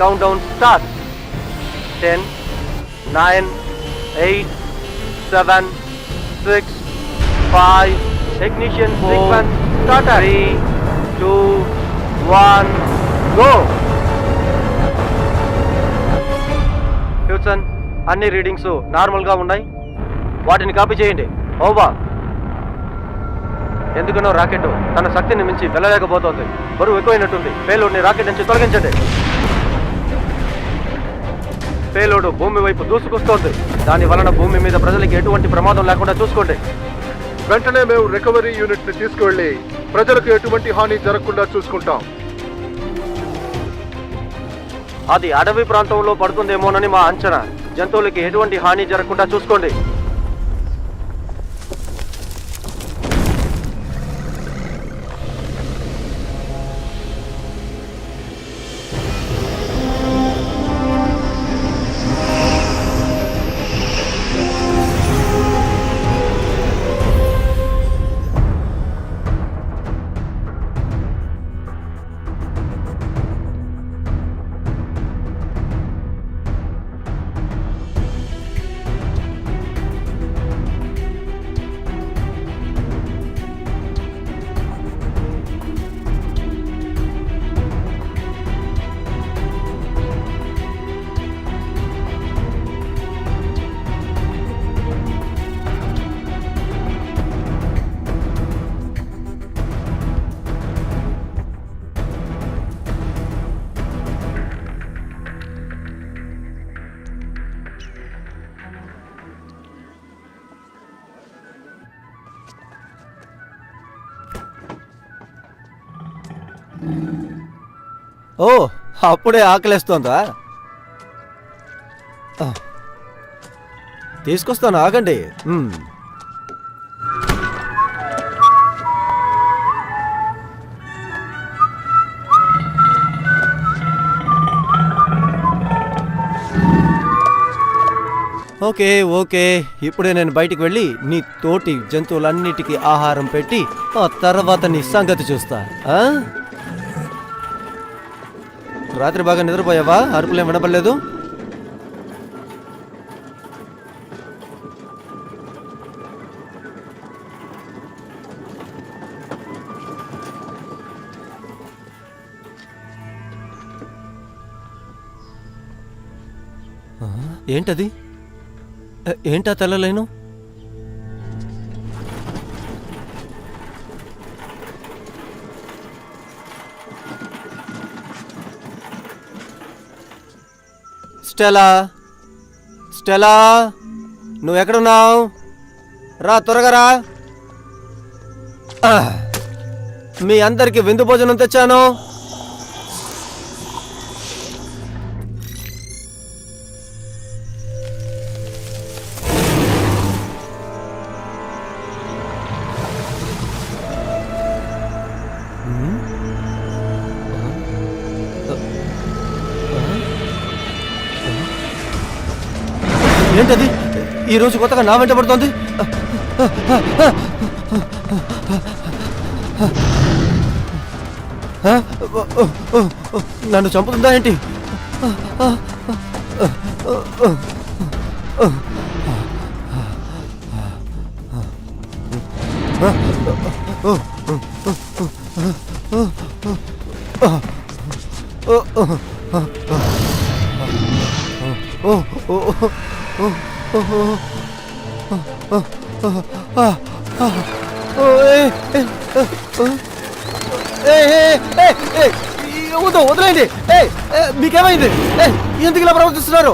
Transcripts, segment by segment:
countdown starts. 10, 9, 8, 7, 6, 5. Ignition sequence started. 3, 2, 1, go. Heusen, అన్ని readings నార్మల్గా ఉన్నాయి. వాటిని కాపీ చేయండి. ఓవర్. ఎందుకనో రాకెట్ తన శక్తిని మించి వెళ్ళలేకపోతోంది. బరువు ఎక్కువైనట్టుంది. పేలోడ్ని రాకెట్ నుంచి తొలగించండి. పేలోడ్ భూమి వైపు దూసుకొస్తోంది. దాని వలన భూమి మీద ప్రజలకి ఎటువంటి ప్రమాదం లేకుండా చూసుకోండి. వెంటనే మేము రికవరీ యూనిట్ ని తీసుకువెళ్ళి ప్రజలకు ఎటువంటి హాని జరగకుండా చూసుకుంటాం. అది అడవి ప్రాంతంలో పడుతుందేమోనని మా అంచనా. జంతువులకి ఎటువంటి హాని జరగకుండా చూసుకోండి. ఓ, అప్పుడే ఆకలేస్తోందా? తీసుకొస్తాను, ఆగండి. ఓకే ఓకే, ఇప్పుడే నేను బయటికి వెళ్ళి నీ తోటి జంతువులన్నిటికీ ఆహారం పెట్టి ఆ తర్వాత నీ సంగతి చూస్తా. రాత్రి బాగా నిద్రపోయావా? అరుపులేం వినపడలేదు? ఏంటది? ఏంటా తెల్లలేను? Stella, Stella, నువ్వెక్కడున్నావు? రా, త్వరగా రా. మీ అందరికి విందు భోజనం తెచ్చాను. ఏంటది? ఈరోజు కొత్తగా నా వెంట పడుతోంది. నన్ను చంపుతుందా ఏంటి? వదిలేండి. మీకేమైంది? ఎందుకు ఇలా ప్రవర్తిస్తున్నారు?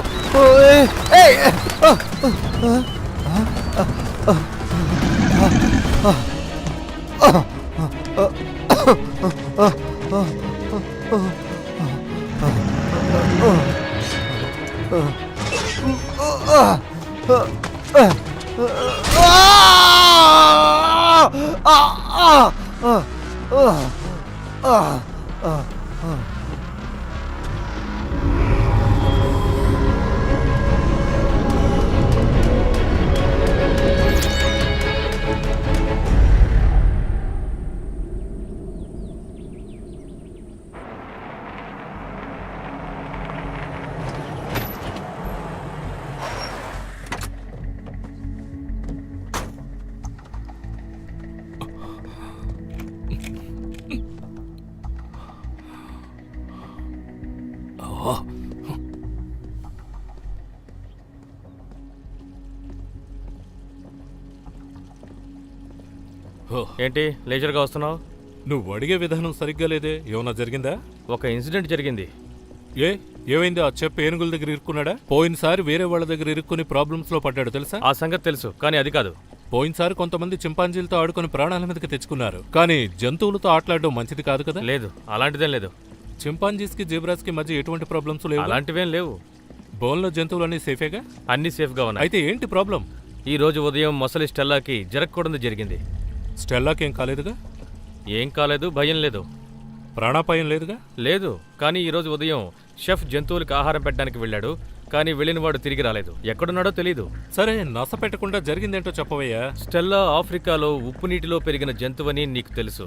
ఏంటి లేజర్గా వస్తున్నావు? నువ్వు అడిగే విధానం సరిగ్గా లేదే. ఏమన్నా జరిగిందా? ఒక ఇన్సిడెంట్ జరిగింది. ఏమైంది? ఆ చెప్పు ఏనుగుల దగ్గర ఇరుక్కున్నాడా? పోయినసారి వేరే వాళ్ళ దగ్గర ఇరుక్కుని ప్రాబ్లమ్స్ లో పడ్డాడు తెలుసా? ఆ సంగతి తెలుసు, కానీ అది కాదు. పోయినసారి కొంతమంది చింపాంజీలతో ఆడుకుని ప్రాణాల మీదకి తెచ్చుకున్నారు. కానీ జంతువులతో ఆటలాడడం మంచిది కాదు కదా? లేదు, అలాంటిదేం లేదు. చింపాంజీస్ కి జీబ్రాస్ కి మధ్య ఎటువంటి ప్రాబ్లమ్స్ లేవు. అలాంటివేం లేవు. బోన్లో జంతువులన్నీ సేఫేగా? అన్ని సేఫ్గా ఉన్నాయి. అయితే ఏంటి ప్రాబ్లం? ఈ రోజు ఉదయం మొసలి స్టెల్లాకి జరగకూడదు జరిగింది. స్టెల్లాకి ఏం కాలేదుగా? ఏం కాలేదు, భయం లేదు. ప్రాణాపాయం లేదుగా? లేదు, కానీ ఈ రోజు ఉదయం షెఫ్ జంతువులకు ఆహారం పెట్టడానికి వెళ్ళాడు. కానీ వెళ్ళినవాడు తిరిగి రాలేదు. ఎక్కడున్నాడో తెలీదు. సరే, నస పెట్టకుండా జరిగిందేంటో చెప్పవయ్యా. స్టెల్లా ఆఫ్రికాలో ఉప్పు నీటిలో పెరిగిన జంతువని నీకు తెలుసు,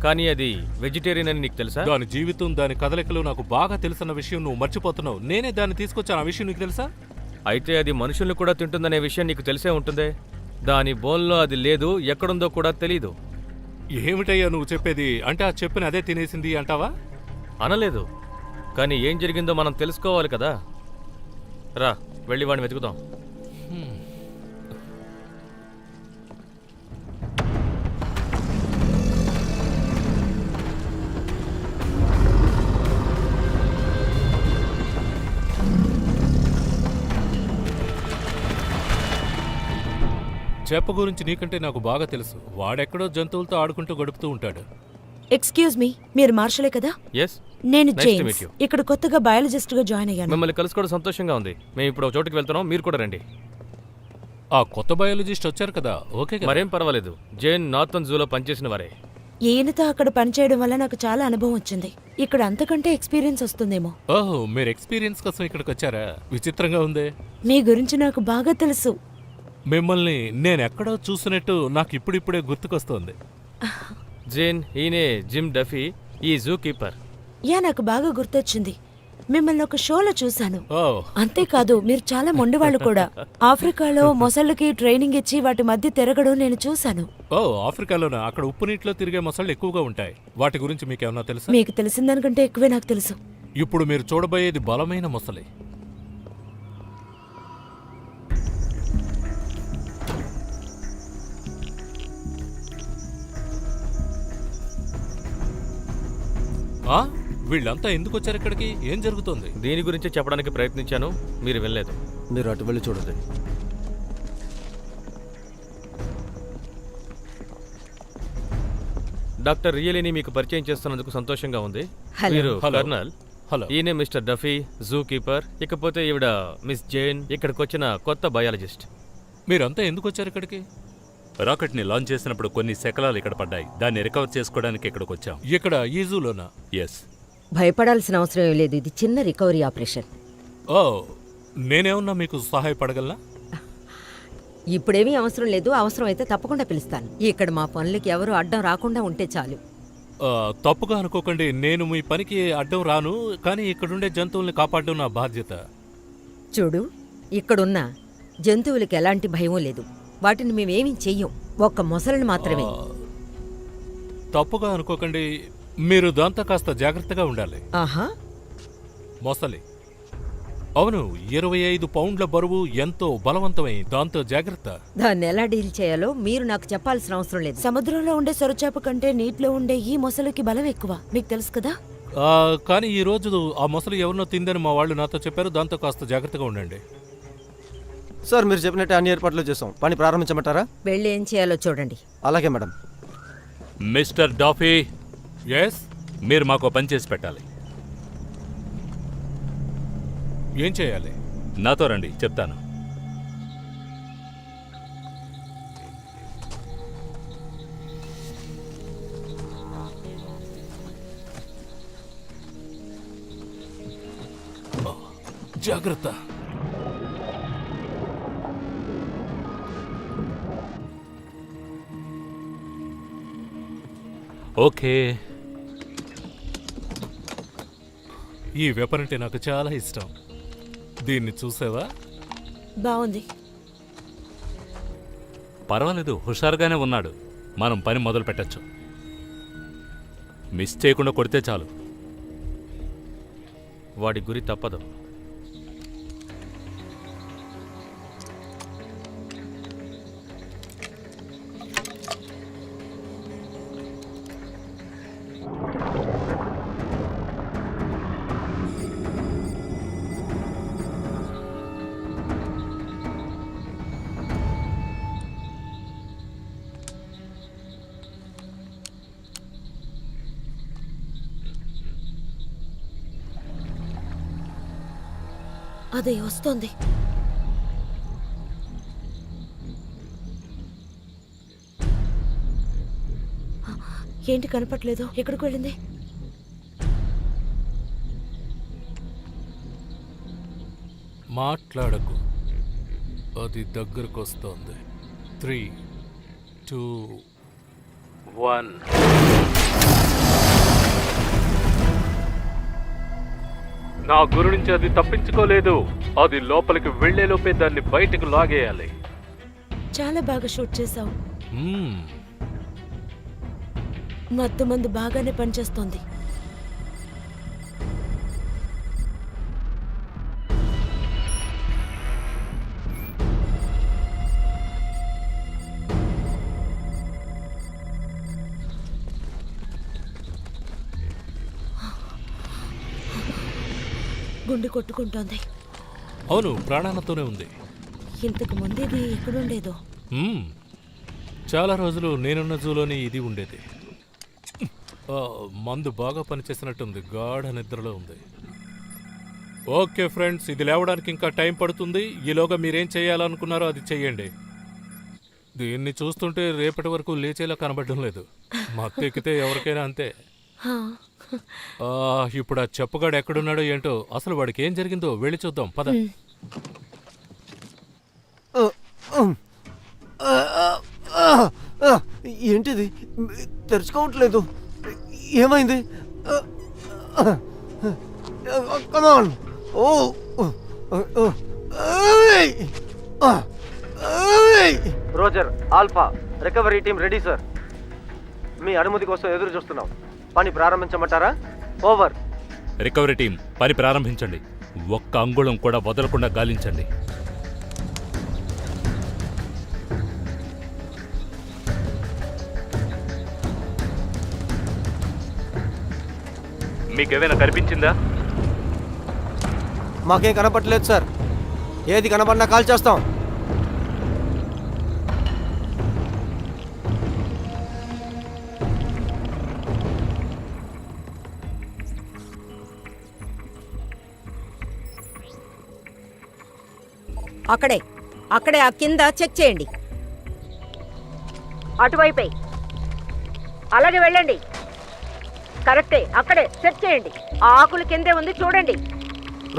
కానీ అది వెజిటేరియన్ అని నీకు తెలుసా? దాని జీవితం, దాని కదలికలు నాకు బాగా తెలుసన్న విషయం నువ్వు మర్చిపోతున్నావు. నేనే దాన్ని తీసుకొచ్చాను. ఆ విషయం నీకు తెలుసా? అయితే అది మనుషుల్ని కూడా తింటుందనే విషయం నీకు తెలిసే ఉంటుందే. దాని బోన్లో అది లేదు, ఎక్కడుందో కూడా తెలీదు. ఏమిటయ్యా నువ్వు చెప్పేది? అంటే ఆ చెప్పిన అదే తినేసింది అంటావా? అనలేదు, కానీ ఏం జరిగిందో మనం తెలుసుకోవాలి కదా. రా, వెళ్ళి వాడిని వెతుకుదాం. చెప్ప గురించి నీకంటే నాకు బాగా తెలుసు. వాడెక్కడో జంతువులతో ఆడుకుంటూ గడుపుతూ ఉంటాడు. ఎక్స్క్యూజ్ మీ, మీరు మార్షలే కదా? ఎస్, నేను Nice to James. meet you. ఇక్కడ కొత్తగా బయాలజిస్ట్ గా జాయిన్ అయ్యాను. మిమ్మల్ని కలుసుకోవడం సంతోషంగా ఉంది. మేము ఇప్పుడు ఒక చోటుకి వెళ్తున్నాం, మీరు కూడా రండి. ఆ కొత్త బయాలజిస్ట్ వచ్చారు కదా, ఓకే కదా? మరేం పర్వాలేదు. జైన్ నార్థన్ జూలో పనిచేసిన వారే. ఈయనతో అక్కడ పనిచేయడం వల్ల నాకు చాలా అనుభవం వచ్చింది. ఇక్కడ అంతకంటే ఎక్స్పీరియన్స్ వస్తుందేమో. ఓహో, మీరు ఎక్స్పీరియన్స్ కోసం ఇక్కడికి వచ్చారా? విచిత్రంగా ఉందే. మీ గురించి నాకు బాగా తెలుసు. మిమ్మల్ని నేనెక్కడో చూసినట్టు నాకు ఇప్పుడిప్పుడే గుర్తుకొస్తోంది. జైన్, ఈయనే జిమ్ డఫీ, ఈ జూ కీపర్. నాకు బాగా గుర్తొచ్చింది. మిమ్మల్ని ఒక షోలో చూశాను. ఓ, అంతేకాదు, మీరు చాలా మొండివాళ్ళు కూడా. ఆఫ్రికాలో మొసళ్ళకి ట్రైనింగ్ ఇచ్చి వాటి మధ్య తిరగడం నేను చూశాను. ఓ, ఆఫ్రికాలోనా? అక్కడ ఉప్పు నీటిలో తిరిగే మొసళ్ళు ఎక్కువగా ఉంటాయి. వాటి గురించి మీకేమన్నా తెలుసా? మీకు తెలిసిన దానికంటే ఎక్కువే నాకు తెలుసు. ఇప్పుడు మీరు చూడబోయేది బలమైన మొసలి. వీళ్ళంతా ఎందుకు వచ్చారు ఇక్కడికి? ఏం జరుగుతుంది? దీని గురించి చెప్పడానికి ప్రయత్నించాను, మీరు వెళ్ళలేదు. మీరు అటు వెళ్ళి చూడండి. డాక్టర్ రియలీని మీకు పరిచయం చేస్తున్నందుకు సంతోషంగా ఉంది. హలో. మీరు హలో. కర్నల్. హలో. ఈయనే మిస్టర్ డఫీ, జూ కీపర్. ఇకపోతే ఈవిడ మిస్ జైన్, ఇక్కడికి వచ్చిన కొత్త బయాలజిస్ట్. మీరంతా ఎందుకు వచ్చారు ఇక్కడికి? రాకెట్ని లాంచ్ చేసినప్పుడు కొన్ని శకలాలు ఇక్కడ పడ్డాయి. దాన్ని రికవర్ చేసుకోవడానికి ఇక్కడికి వచ్చాం. ఇక్కడ ఈ జూలోనా? ఎస్. భయపడాల్సిన అవసరం ఏం లేదు. ఇది చిన్న రికవరీ ఆపరేషన్. ఓ, నేనేమన్నా మీకు సహాయపడగలనా? ఇప్పుడేమీ అవసరం లేదు. అవసరం అయితే తప్పకుండా పిలుస్తాను. ఇక్కడ మా పనులకి ఎవరు అడ్డం రాకుండా ఉంటే చాలు. తప్పుగా అనుకోకండి, నేను మీ పనికి అడ్డం రాను. కానీ ఇక్కడుండే జంతువుల్ని కాపాడడం నా బాధ్యత. చూడు, ఇక్కడున్న జంతువులకి ఎలాంటి భయం లేదు. వాటిని మేమేమీ చెయ్యం. ఒక్క మొసలిని మాత్రమే. తప్పుగా అనుకోకండి, మీరు దాంతో కాస్త జాగ్రత్తగా ఉండాలి. ఆహా, మొసలి అవును, 25 పౌండ్ల బరువు, ఎంతో బలవంతమై. దాంతో జాగ్రత్త. దాన్ని ఎలా డీల్ చేయాలో మీరు నాకు చెప్పాల్సిన అవసరం లేదు. సముద్రంలో ఉండే సొరచేప కంటే నీటిలో ఉండే ఈ మొసలికి బలం ఎక్కువ, మీకు తెలుసు కదా? కానీ ఈ రోజు ఆ మొసలి ఎవరినో తిందని మా వాళ్ళు నాతో చెప్పారు. దాంతో కాస్త జాగ్రత్తగా ఉండండి. సార్, మీరు చెప్పినట్టు అన్ని ఏర్పాట్లు చేసాం. పని ప్రారంభించమంటారా? వెళ్ళి ఏం చేయాలో చూడండి. అలాగే మేడం. Mister డాఫీ, yes. మీరు మాకు పని చేసి పెట్టాలి. ఏం చేయాలి? నాతో రండి, చెప్తాను. జాగ్రత్త. ఓకే. ఈ వెపన్ అంటే నాకు చాలా ఇష్టం. దీన్ని చూసావా? బాగుంది. పర్వాలేదు, హుషారుగానే ఉన్నాడు. మనం పని మొదలు పెట్టచ్చు. మిస్ చేయకుండా కొడితే చాలు. వాడి గురి తప్పదు. అదే వస్తోంది. ఏంటి కనపట్లేదు? ఎక్కడికి వెళ్ళింది? మాట్లాడకు, అది దగ్గరకు వస్తోంది. 3, 2, 1. నా గురి నుంచి అది తప్పించుకోలేదు. అది లోపలికి వెళ్లేలోపే దాన్ని బయటకు లాగేయాలి. చాలా బాగా షూట్ చేశావు. మ్మ్. మత్తు మందు బాగానే పనిచేస్తోంది. గుండె కొట్టుకుంటోంది. అవును, ప్రాణాలతోనే ఉంది. ఇంతకు ముందు ఇది ఎక్కడుండేదో. మ్మ్. చాలా రోజులు నేనున్న జూలోని ఇది ఉండేది. మందు బాగా పనిచేసినట్టుంది. గాఢ నిద్రలో ఉంది. ఓకే ఫ్రెండ్స్, ఇది లేవడానికి ఇంకా టైం పడుతుంది. ఈలోగా మీరేం చేయాలనుకున్నారో అది చెయ్యండి. దీన్ని చూస్తుంటే రేపటి వరకు లేచేలా కనబడడం లేదు. మత్తెక్కితే ఎవరికైనా అంతే. హా. ఇప్పుడు ఆ చెప్పుగాడు ఎక్కడున్నాడో ఏంటో, అసలు వాడికి ఏం జరిగిందో వెళ్ళి చూద్దాం పద. ఏంటిది? తెరుచుకోవట్లేదు. ఏమైంది? Come on. Oh roger, alpha, recovery team ready sir. మీ అనుమతి కోసం ఎదురు చూస్తున్నాం. పని ప్రారంభించమంటారా? ఓవర్. రికవరీ టీం పని ప్రారంభించండి. ఒక్క అంగుళం కూడా వదలకుండా గాలించండి. మీకేమైనా కనిపించిందా? మాకేం కనపట్లేదు సార్. ఏది కనపడినా కాల్ చేస్తాం. అక్కడే ఆ కింద చెక్ చేయండి. అటువైపే అలాగే వెళ్ళండి. కరెక్టే, అక్కడే చెక్ చేయండి. ఆ ఆకులు కిందే ఉంది, చూడండి.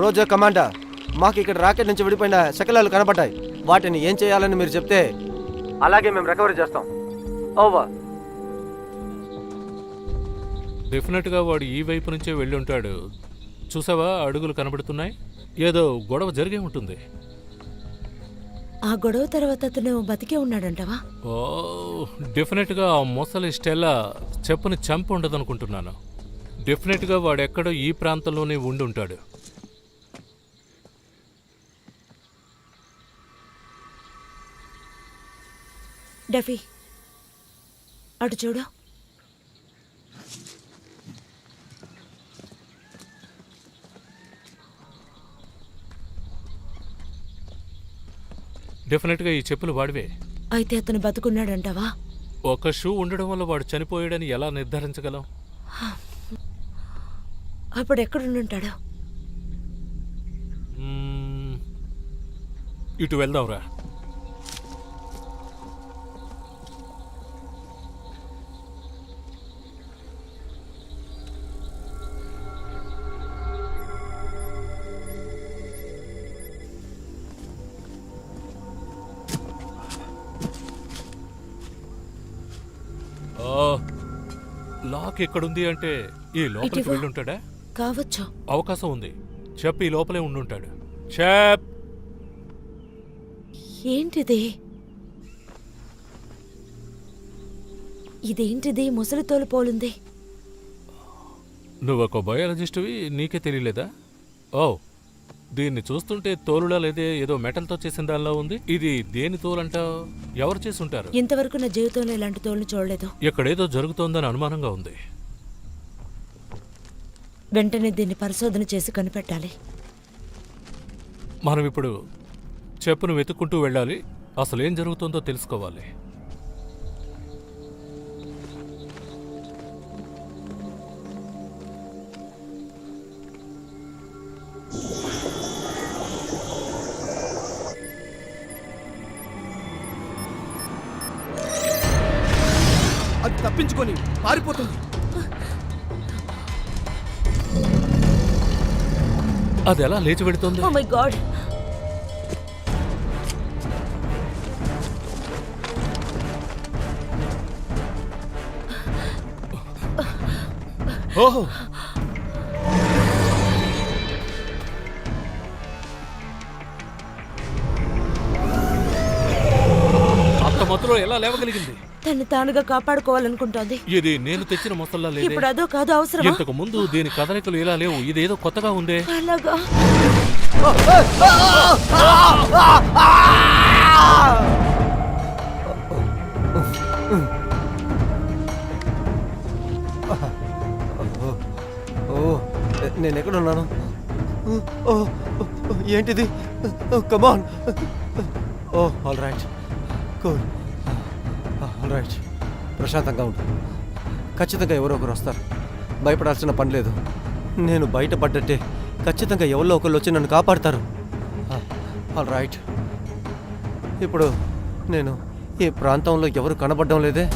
రోజా కమాండర్, మాకు ఇక్కడ రాకెట్ నుంచి విడిపోయిన శకలాలు కనపడ్డాయి. వాటిని ఏం చేయాలని మీరు చెప్తే అలాగే మేము రికవరీ చేస్తాం. ఓవర్. డెఫినెట్గా వాడు ఈ వైపు నుంచే వెళ్ళి ఉంటాడు. చూసావా, అడుగులు కనబడుతున్నాయి. ఏదో గొడవ జరిగే ఉంటుంది. ఆ గొడవ తర్వాత అతను బతికే ఉన్నాడంటవా? ఓ, డెఫినెట్గా ఆ మొసలి స్టెల్లా చెప్పుని చంపి ఉండదనుకుంటున్నాను. డెఫినెట్గా వాడెక్కడో ఈ ప్రాంతంలోనే ఉండి ఉంటాడు. డఫీ, అటు చూడు. డెఫినెట్గా ఈ చెప్పులు వాడివే. అయితే అతను బతుకున్నాడంటవా? ఒక షూ ఉండడం వల్ల వాడు చనిపోయాడని ఎలా నిర్ధారించగలం? అప్పుడు ఎక్కడుంటాడు? ఇటు వెళ్దాంరా. లాక్ ఎక్కడుంది అంటే ఈ లోపలికి ఇటువా? వెళ్ళుంటాడా? కావచ్చు. అవకాశం ఉంది. చెప్ ఈ లోపలే ఉండుంటాడు. చెప్. ఏంటిది? ఇదేంటిది? ముసలి తోలు పోలుంది. నువ్వొక బయాలజిస్టువి, నీకే తెలియలేదా? ఓ, దీన్ని చూస్తుంటే తోలులా లేదే, ఏదో మెటల్తో చేసిన దానిలో ఉంది. ఇది దేని తోలంటావు? ఎవరు చేసుంటారు? ఇంతవరకు నా జీవితంలో ఇలాంటి తోలుని చూడలేదు. ఎక్కడేదో జరుగుతోందని అనుమానంగా ఉంది. వెంటనే దీన్ని పరిశోధన చేసి కనిపెట్టాలి. మనం ఇప్పుడు చెప్పును వెతుక్కుంటూ వెళ్ళాలి. అసలేం జరుగుతుందో తెలుసుకోవాలి. పట్టుకొని పారిపోతుంది. అది ఎలా లేచి పెడుతుంది? Oh my god. ఓహో, అంత మొత్తంలో ఎలా లేవగలిగింది? తను తానుగా కాపాడుకోవాలనుకుంటోంది. ఇది నేను తెచ్చిన మొసల్లా లేదే. ఇప్పుడు అదో కాదు అవసరమా? ఇంతకు ముందు దీని కదలికలు ఇలా లేవు. ఇదేదో కొత్తగా ఉందే. అలాగా. ఓ నేను ఎక్కడున్నాను? ఓ ఏంటిది? Come on. Oh all right, cool, all right. ప్రశాంతంగా ఉండు. ఖచ్చితంగా ఎవరో ఒకరు వస్తారు. భయపడాల్సిన పని లేదు. నేను బయటపడ్డట్టే ఖచ్చితంగా ఎవరో ఒకరు వచ్చి నన్ను కాపాడతారు. All right. ఇప్పుడు నేను ఈ ప్రాంతంలో ఎవరు కనబడడం లేదే.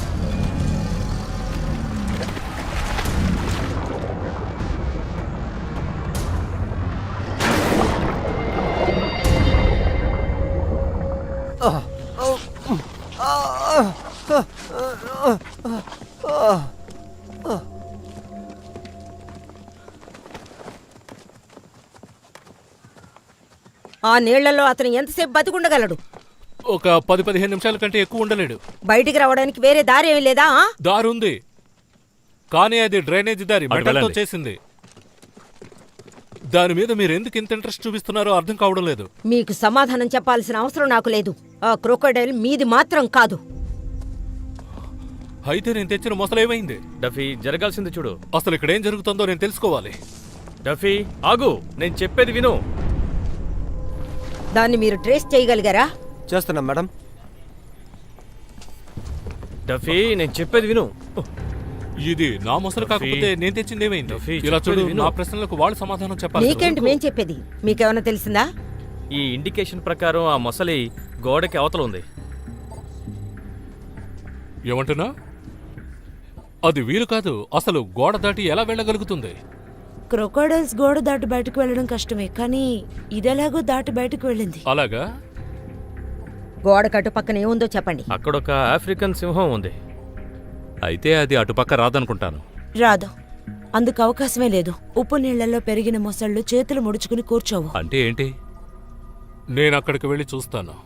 ఆ నీళ్లలో అతను ఎంతసేపు బతికుండగలడు? ఒక 10-15 నిమిషాల కంటే ఎక్కువ ఉండలేడు. బయటికి రావడానికి వేరే దారి ఏమీ లేదా? దారుంది, కానీ అది డ్రైనేజ్ దారి అటు మెటల్తో వెళ్ళండి. చేసింది. దాని మీద మీరు ఎందుకు ఇంత ఇంట్రెస్ట్ చూపిస్తున్నారో అర్థం కావడం లేదు. మీకు సమాధానం చెప్పాల్సిన అవసరం నాకు లేదు. ఆ క్రొకోడైల్ మీది మాత్రం కాదు. అయితే నేను తెచ్చిన మొసలేమైంది? డఫీ, జరగాల్సింది చూడు. అసలు ఇక్కడ ఏం జరుగుతుందో నేను తెలుసుకోవాలి. డఫీ ఆగు, నేను చెప్పేది విను. దాన్ని మీరు ట్రేస్ చేయగలిగారా? చేస్తున్నాం మేడం. డఫీ, నేను చెప్పేది విను. ఇది నా మొసలు కాకపోతే నేను తెచ్చింది ఏమైంది? డఫీ, ఇలా చూడు, చెప్పేది విను. నా ప్రశ్నలకు వాళ్ళు సమాధానం చెప్పాలి. మీకేంటి మేం చెప్పేది? మీకేమైనా తెలిసిందా? ఈ ఇండికేషన్ ప్రకారం ఆ మొసలి గోడకి అవతల ఉంది. ఏమంటున్నా? అది వీలు కాదు. అసలు గోడ దాటి ఎలా వెళ్ళగలుగుతుంది? క్రొకోడైల్స్ గోడ దాటి బయటకు వెళ్ళడం కష్టమే, కానీ ఇదెలాగో దాటి బయటకు వెళ్ళింది. అలాగా? గోడ కట్టు పక్కన ఏముందో చెప్పండి. అక్కడొక ఆఫ్రికన్ సింహం ఉంది. అయితే అది అటుపక్క రాదనుకుంటాను. రాదు, అందుకు అవకాశమే లేదు. ఉప్పు నీళ్లలో పెరిగిన మొసళ్ళు చేతులు ముడుచుకుని కూర్చోవు. అంటే ఏంటి? నేను అక్కడికి వెళ్ళి చూస్తాను.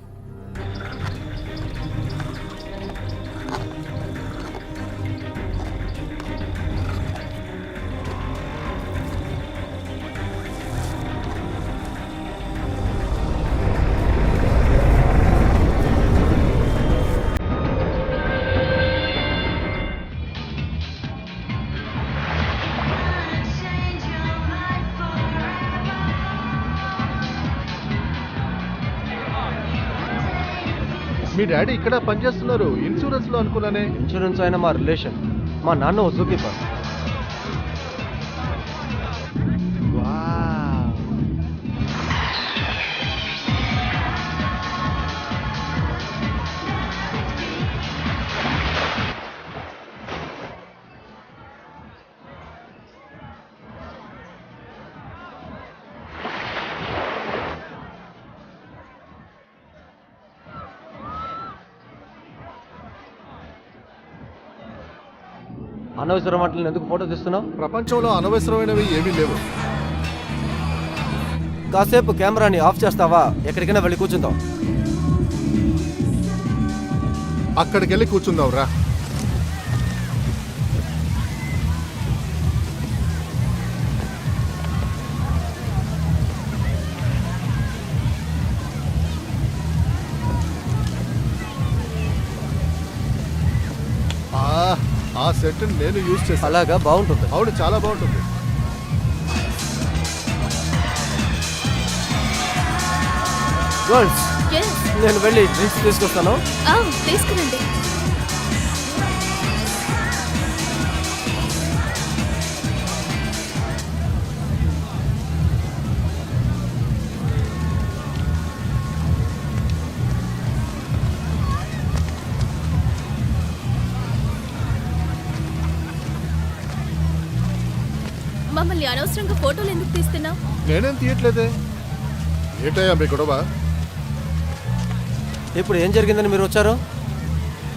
మీ డాడీ ఇక్కడ పనిచేస్తున్నారు. ఇన్సూరెన్స్ లో అనుకున్నానే. ఇన్సూరెన్స్ అయినా మా రిలేషన్. మా నాన్న ఓ జూకీపర్. అనవసరం వాటిని ఎందుకు ఫోటో తీస్తున్నావు? ప్రపంచంలో అనవసరమైనవి ఏమీ లేవు. కాసేపు కెమెరాని ఆఫ్ చేస్తావా? ఎక్కడికైనా వెళ్ళి కూర్చుందాం. అక్కడికి వెళ్ళి కూర్చుందాం రా. ఆ సెట్ నేను యూజ్ చేస్తాను. అలాగా బాగుంటుంది. అవును, చాలా బాగుంటుంది. గర్ల్స్, నేను వెళ్ళి డ్రింక్స్ తీసుకొస్తాను. తీసుకురండి. మమ్మల్ని అనవసరంగా ఫోటోలు ఎందుకు తీస్తున్నావు? నేనేం తీయట్లేదే. ఏంటయ్యా మీ గొడవ? ఇప్పుడు ఏం జరిగిందని మీరు వచ్చారు?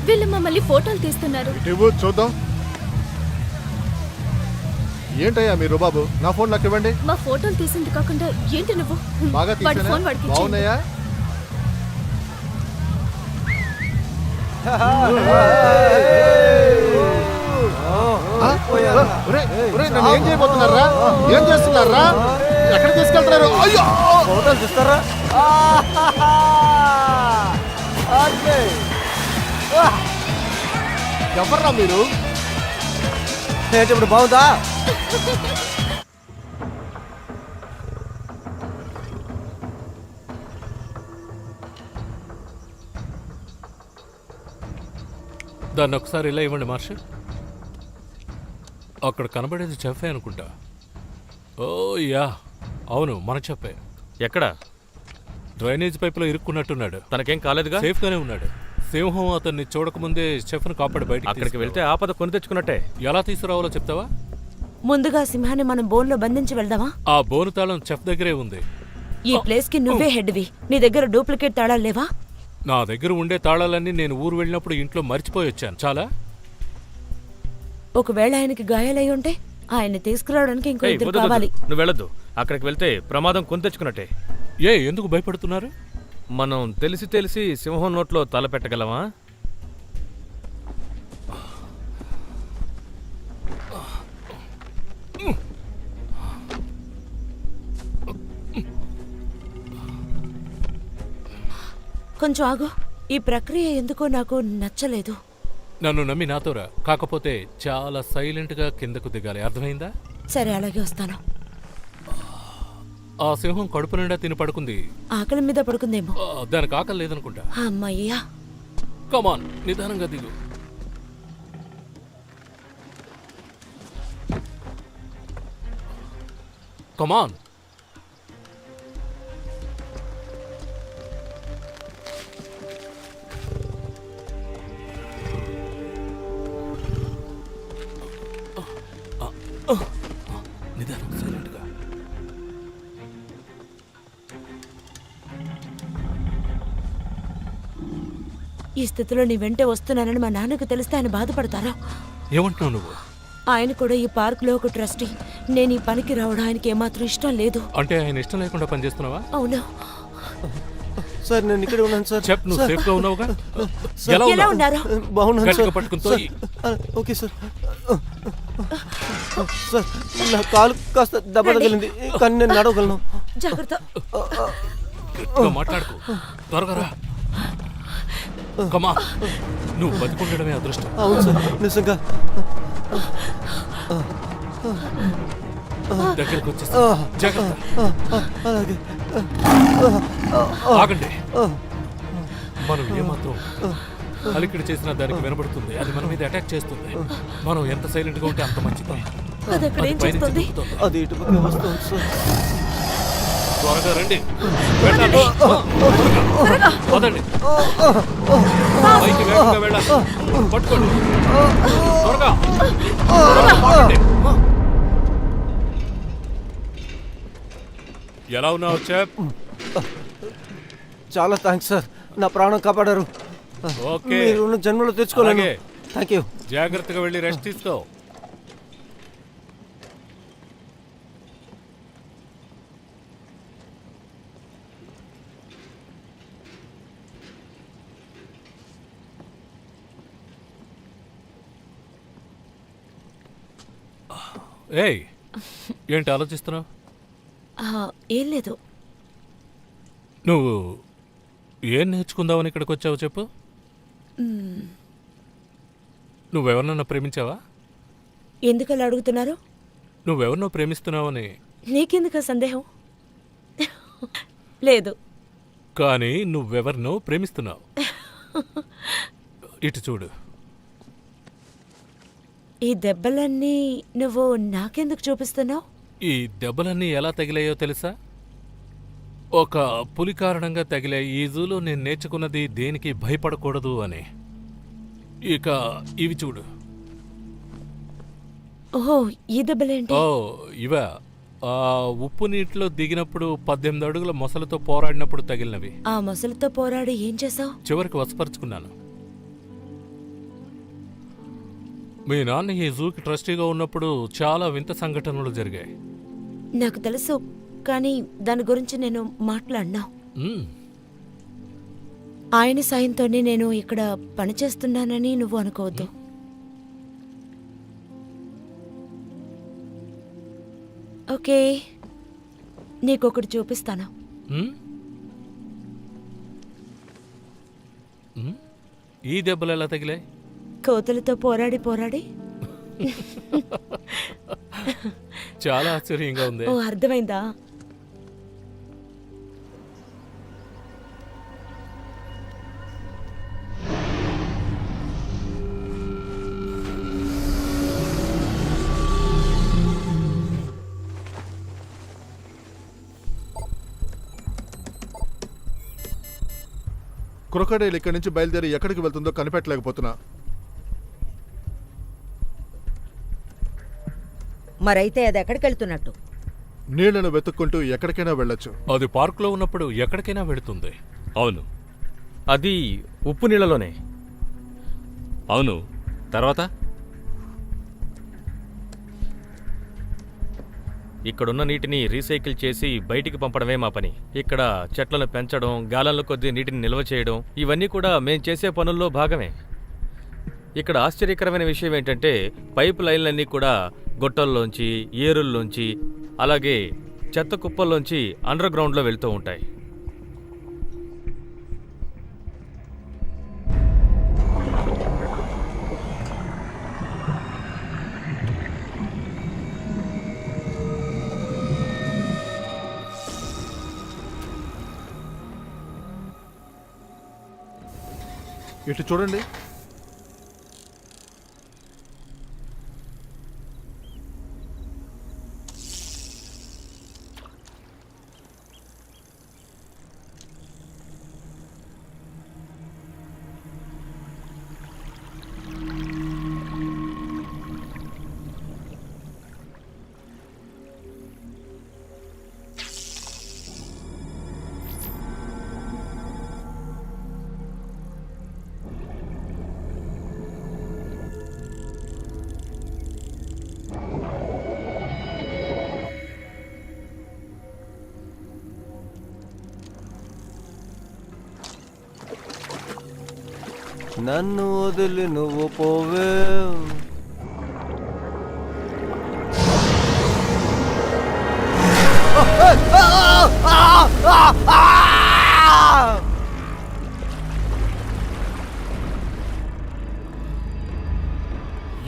వీళ్ళు మమ్మల్ని ఫోటోలు తీస్తున్నారు. ఇటు చూద్దాం. ఏంటయ్యా మీరు బాబు? నా ఫోన్ నాకు ఇవ్వండి. మా ఫోటోలు తీసింది కాకుండా ఏంటి నువ్వు? బాగా వాడి తీసానా? ఫోన్ వాడికి ఇచ్చేయండి. బాగున్నాయా? నన్ను ఏం చేయబోతున్నారా? ఏం చేస్తున్నారా? ఎక్కడ తీసుకెళ్తున్నారు? అయ్యో ఫోటోలు చూస్తారా? ఎవర్రా మీరు? ఏంటి ఇప్పుడు బాగుందా? దాన్ని ఒకసారి ఇలా ఇవ్వండి మార్షల్. అక్కడ కనబడేది చెఫే అనుకుంటా. ఓ యా, అవును మన చెఫే. ఎక్కడ? డ్రైనేజ్ పైపులో ఇరుక్కున్నట్టున్నాడు. తనకేం కాలేదుగా? సేఫ్గానే ఉన్నాడు. సింహం అతన్ని చూడకముందే చెఫ్ను కాపాడి బయట అక్కడికి వెళ్తే ఆపద కొని తెచ్చుకున్నట్టే. ఎలా తీసుకురావాలో చెప్తావా? ముందుగా సింహాన్ని మనం బోన్లో బంధించి వెళ్దామా? ఆ బోను తాళం చెఫ్ దగ్గరే ఉంది. ఈ ప్లేస్ కి నువ్వే హెడ్వి. నీ దగ్గర డూప్లికేట్ తాళాలు లేవా? నా దగ్గర ఉండే తాళాలన్నీ నేను ఊరు వెళ్ళినప్పుడు ఇంట్లో మర్చిపోయి వచ్చాను. చాలా. ఒకవేళ ఆయనకి గాయాలై ఉంటే ఆయన్ని తీసుకురావడానికి ఇంకో ఏయ్, ఇద్దరు వద్దు, వద్దు. కావాలి. నువ్వు వెళ్ళొద్దు. అక్కడికి వెళ్తే ప్రమాదం కొని తెచ్చుకున్నట్టే. ఎందుకు భయపడుతున్నారు? మనం తెలిసి తెలిసి సింహం నోట్లో తల పెట్టగలమా? కొంచెం ఆగు. ఈ ప్రక్రియ ఎందుకో నాకు నచ్చలేదు. నన్ను నమ్మి నాతోరా. కాకపోతే చాలా సైలెంట్గా కిందకు దిగాలి. అర్థమైందా? సరే, అలాగే వస్తాను. ఆ సింహం కడుపు నిండా తిని పడుకుంది. ఆకలి మీద పడుకుందేమో. దానికి ఆకలి లేదనుకుంటా. అమ్మయ్యా. కమాన్, నిదానంగా దిగు. కమాన్. నిదానం, సైలెంట్గా. ఈ స్థితిలో నీ వెంటే వస్తున్నానని మా నాన్నకు తెలిస్తే ఆయన బాధపడతారా? ఏమంటున్నావు నువ్వు? ఆయన కూడా ఈ పార్కులో ఒక ట్రస్టీ. నేను ఈ పనికి రావడం ఆయనకి ఏమాత్రం ఇష్టం లేదు. అంటే ఆయన ఇష్టం లేకుండా పనిచేస్తున్నావా? అవును. సార్ నేను ఇక్కడే ఉన్నాను సార్. చెప్, నువ్వు సేఫ్ గా ఉన్నావుగా? ఎలా ఉన్నారు? బాగున్నాను గట్టిగా సార్. పట్టుకుని సార్, ఓకే సార్. సార్ నా కాలు కాస్త దెబ్బ తగిలింది, కానీ నేను నడవగలను. జాగ్రత్త. గట్టిగా మాట్లాడుకో. త్వరగా రా. కమా, నువ్వు బతికుండడమే అదృష్టం. అవును సార్, నిజంగా. దగ్గరకు వచ్చేస్తా. జాగ్రత్త. అలాగే. ఆగండి. మనం ఏమాత్రం అలికిడి చేసినా దానికి వినబడుతుంది. అది మన మీద అటాక్ చేస్తుంది. మనం ఎంత సైలెంట్ గా ఉంటే అంత మంచిది. అది అక్కడ ఏం అది పైనుంచి చేస్తుంది? దిగుతుంది. అది ఇటుపక్క వస్తుంది సార్. త్వరగా రండి. వెళ్ళాలి. వదండి. పైకి వేగంగా వెళ్ళాలి. పట్టుకోండి. త్వరగా. ఆగండి. ఎలా ఉన్నావు చెప్? చాలా థ్యాంక్స్ సార్, నా ప్రాణం కాపాడారు. ఓకే. మీరు జన్మలో తెచ్చుకోలేను. అలాగే. Thank you. జాగ్రత్తగా వెళ్ళి రెస్ట్ తీసుకో. ఏయ్, ఏంటి ఆలోచిస్తున్నావు? ఏం లేదు. నువ్వు ఏం నేర్చుకుందామని ఇక్కడికి వచ్చావు చెప్పు. నువ్వెవరినన్నా ప్రేమించావా? ఎందుకు అలా అడుగుతున్నారు? నువ్వెవరినో ప్రేమిస్తున్నావని. నీకెందుకు సందేహం? లేదు. కానీ నువ్వెవరినో ప్రేమిస్తున్నావు. ఇటు చూడు. ఈ దెబ్బలన్నీ నువ్వు నాకెందుకు చూపిస్తున్నావు? ఈ దెబ్బలన్నీ ఎలా తగిలాయో తెలుసా? ఒక పులి కారణంగా తగిలాయి. ఈ జూలో నేను నేర్చుకున్నది దేనికి భయపడకూడదు అని. ఇక ఇవి చూడు. ఓహో ఈ దెబ్బలేంటి? ఓ ఇవా ఆ, ఉప్పు నీటిలో దిగినప్పుడు 18 అడుగుల మొసలతో పోరాడినప్పుడు తగిలినవి. ఆ మొసలితో పోరాడి ఏం చేసావు? చివరికి వశపరుచుకున్నాను. మీ నాన్న ఈ జూకి ట్రస్టీగా ఉన్నప్పుడు చాలా వింత సంఘటనలు జరిగాయి. నాకు తెలుసు, కానీ దాని గురించి నేను మాట్లాడినా. మ్మ్. ఆయన సాయంతోనే నేను ఇక్కడ పనిచేస్తున్నానని నువ్వు అనుకోవద్దు. ఓకే, నీకొకటి చూపిస్తాను. మ్మ్? మ్మ్? ఈ దెబ్బలు ఎలా తగిలాయి? కోతులతో పోరాడి పోరాడి. చాలా ఆశ్చర్యంగా ఉంది. ఓ అర్థమైందా? క్రొకడైల్ ఇక్కడి నుంచి బయలుదేరి ఎక్కడికి వెళ్తుందో కనిపెట్టలేకపోతున్నా. మరైతే అది ఎక్కడికి వెళ్తున్నట్టు? నీళ్లను వెతుక్కుంటూ ఎక్కడికైనా వెళ్ళొచ్చు. అది పార్కులో ఉన్నప్పుడు ఎక్కడికైనా వెళుతుంది. అవును అది ఉప్పు నీళ్ళలోనే. అవును తర్వాత ఇక్కడున్న నీటిని రీసైకిల్ చేసి బయటికి పంపడమే మా పని. ఇక్కడ చెట్లను పెంచడం, గాలంలో కొద్దీ నీటిని నిల్వ చేయడం, ఇవన్నీ కూడా మేం చేసే పనుల్లో భాగమే. ఇక్కడ ఆశ్చర్యకరమైన విషయం ఏంటంటే పైప్ లైన్లన్నీ కూడా గొట్టల్లోంచి, ఏరుల్లోంచి, అలాగే చెత్త కుప్పల్లోంచి అండర్ గ్రౌండ్లో వెళ్తూ ఉంటాయి. ఇటు చూడండి. నన్ను వదిలి నువ్వు పోవే.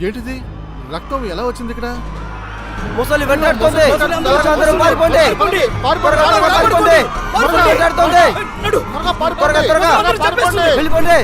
ఏంటిది? రక్తం ఎలా వచ్చింది ఇక్కడ? ముసలి వెంటాడుతోంది. త్వరగా అందరూ పారిపోండి. త్వరగా అందరూ పారిపోండి. ముసలి వెంటాడుతోంది. త్వరగా త్వరగా వెళ్ళిపోండి.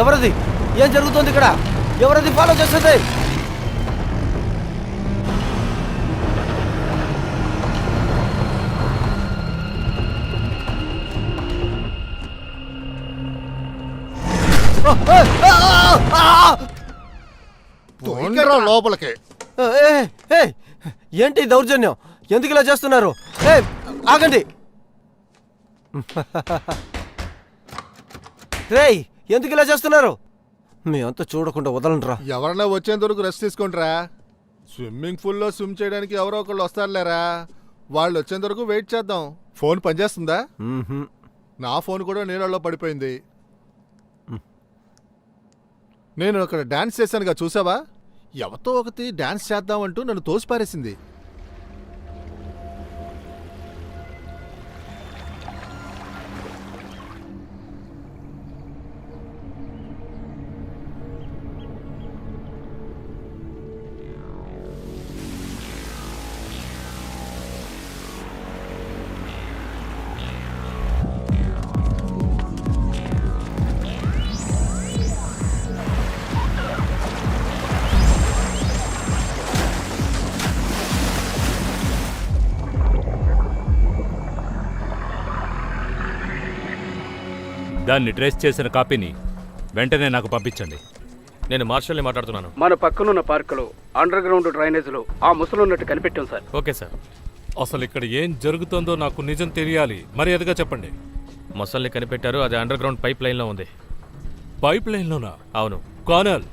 ఎవరది? ఏం జరుగుతోంది ఇక్కడ? ఎవరది ఫాలో చేస్తుంది? లోపలికి ఏంటి దౌర్జన్యం? ఎందుకు ఇలా చేస్తున్నారు? ఆగండి. రేయ్, ఎందుకు ఇలా చేస్తున్నారు? మీ అంతా చూడకుండా వదలండిరా. ఎవరన్నా వచ్చేంత వరకు రెస్ట్ తీసుకుంటారా? స్విమ్మింగ్ పూల్లో స్విమ్ చేయడానికి ఎవరో ఒకళ్ళు వస్తారులేరా. వాళ్ళు వచ్చేంత వరకు వెయిట్ చేద్దాం. ఫోన్ పనిచేస్తుందా? నా ఫోన్ కూడా నీళ్ళల్లో పడిపోయింది. నేను అక్కడ డాన్స్ చేశానుగా, చూసావా? ఎవతో ఒకటి డాన్స్ చేద్దామంటూ నన్ను తోసిపారేసింది. దాన్ని ట్రేస్ చేసిన కాపీని వెంటనే నాకు పంపించండి. నేను మార్షల్ని మాట్లాడుతున్నాను. మన పక్కనున్న పార్కులో అండర్ గ్రౌండ్ డ్రైనేజ్లో ఆ ముసలున్నట్టు కనిపెట్టాం సార్. Okay sir. అసలు ఇక్కడ ఏం జరుగుతుందో నాకు నిజం తెలియాలి. మర్యాదగా చెప్పండి. మొసల్ని కనిపెట్టారు. అది అండర్ గ్రౌండ్ పైప్ లైన్లో ఉంది. పైప్ లైన్లోనా? అవును. కానల్,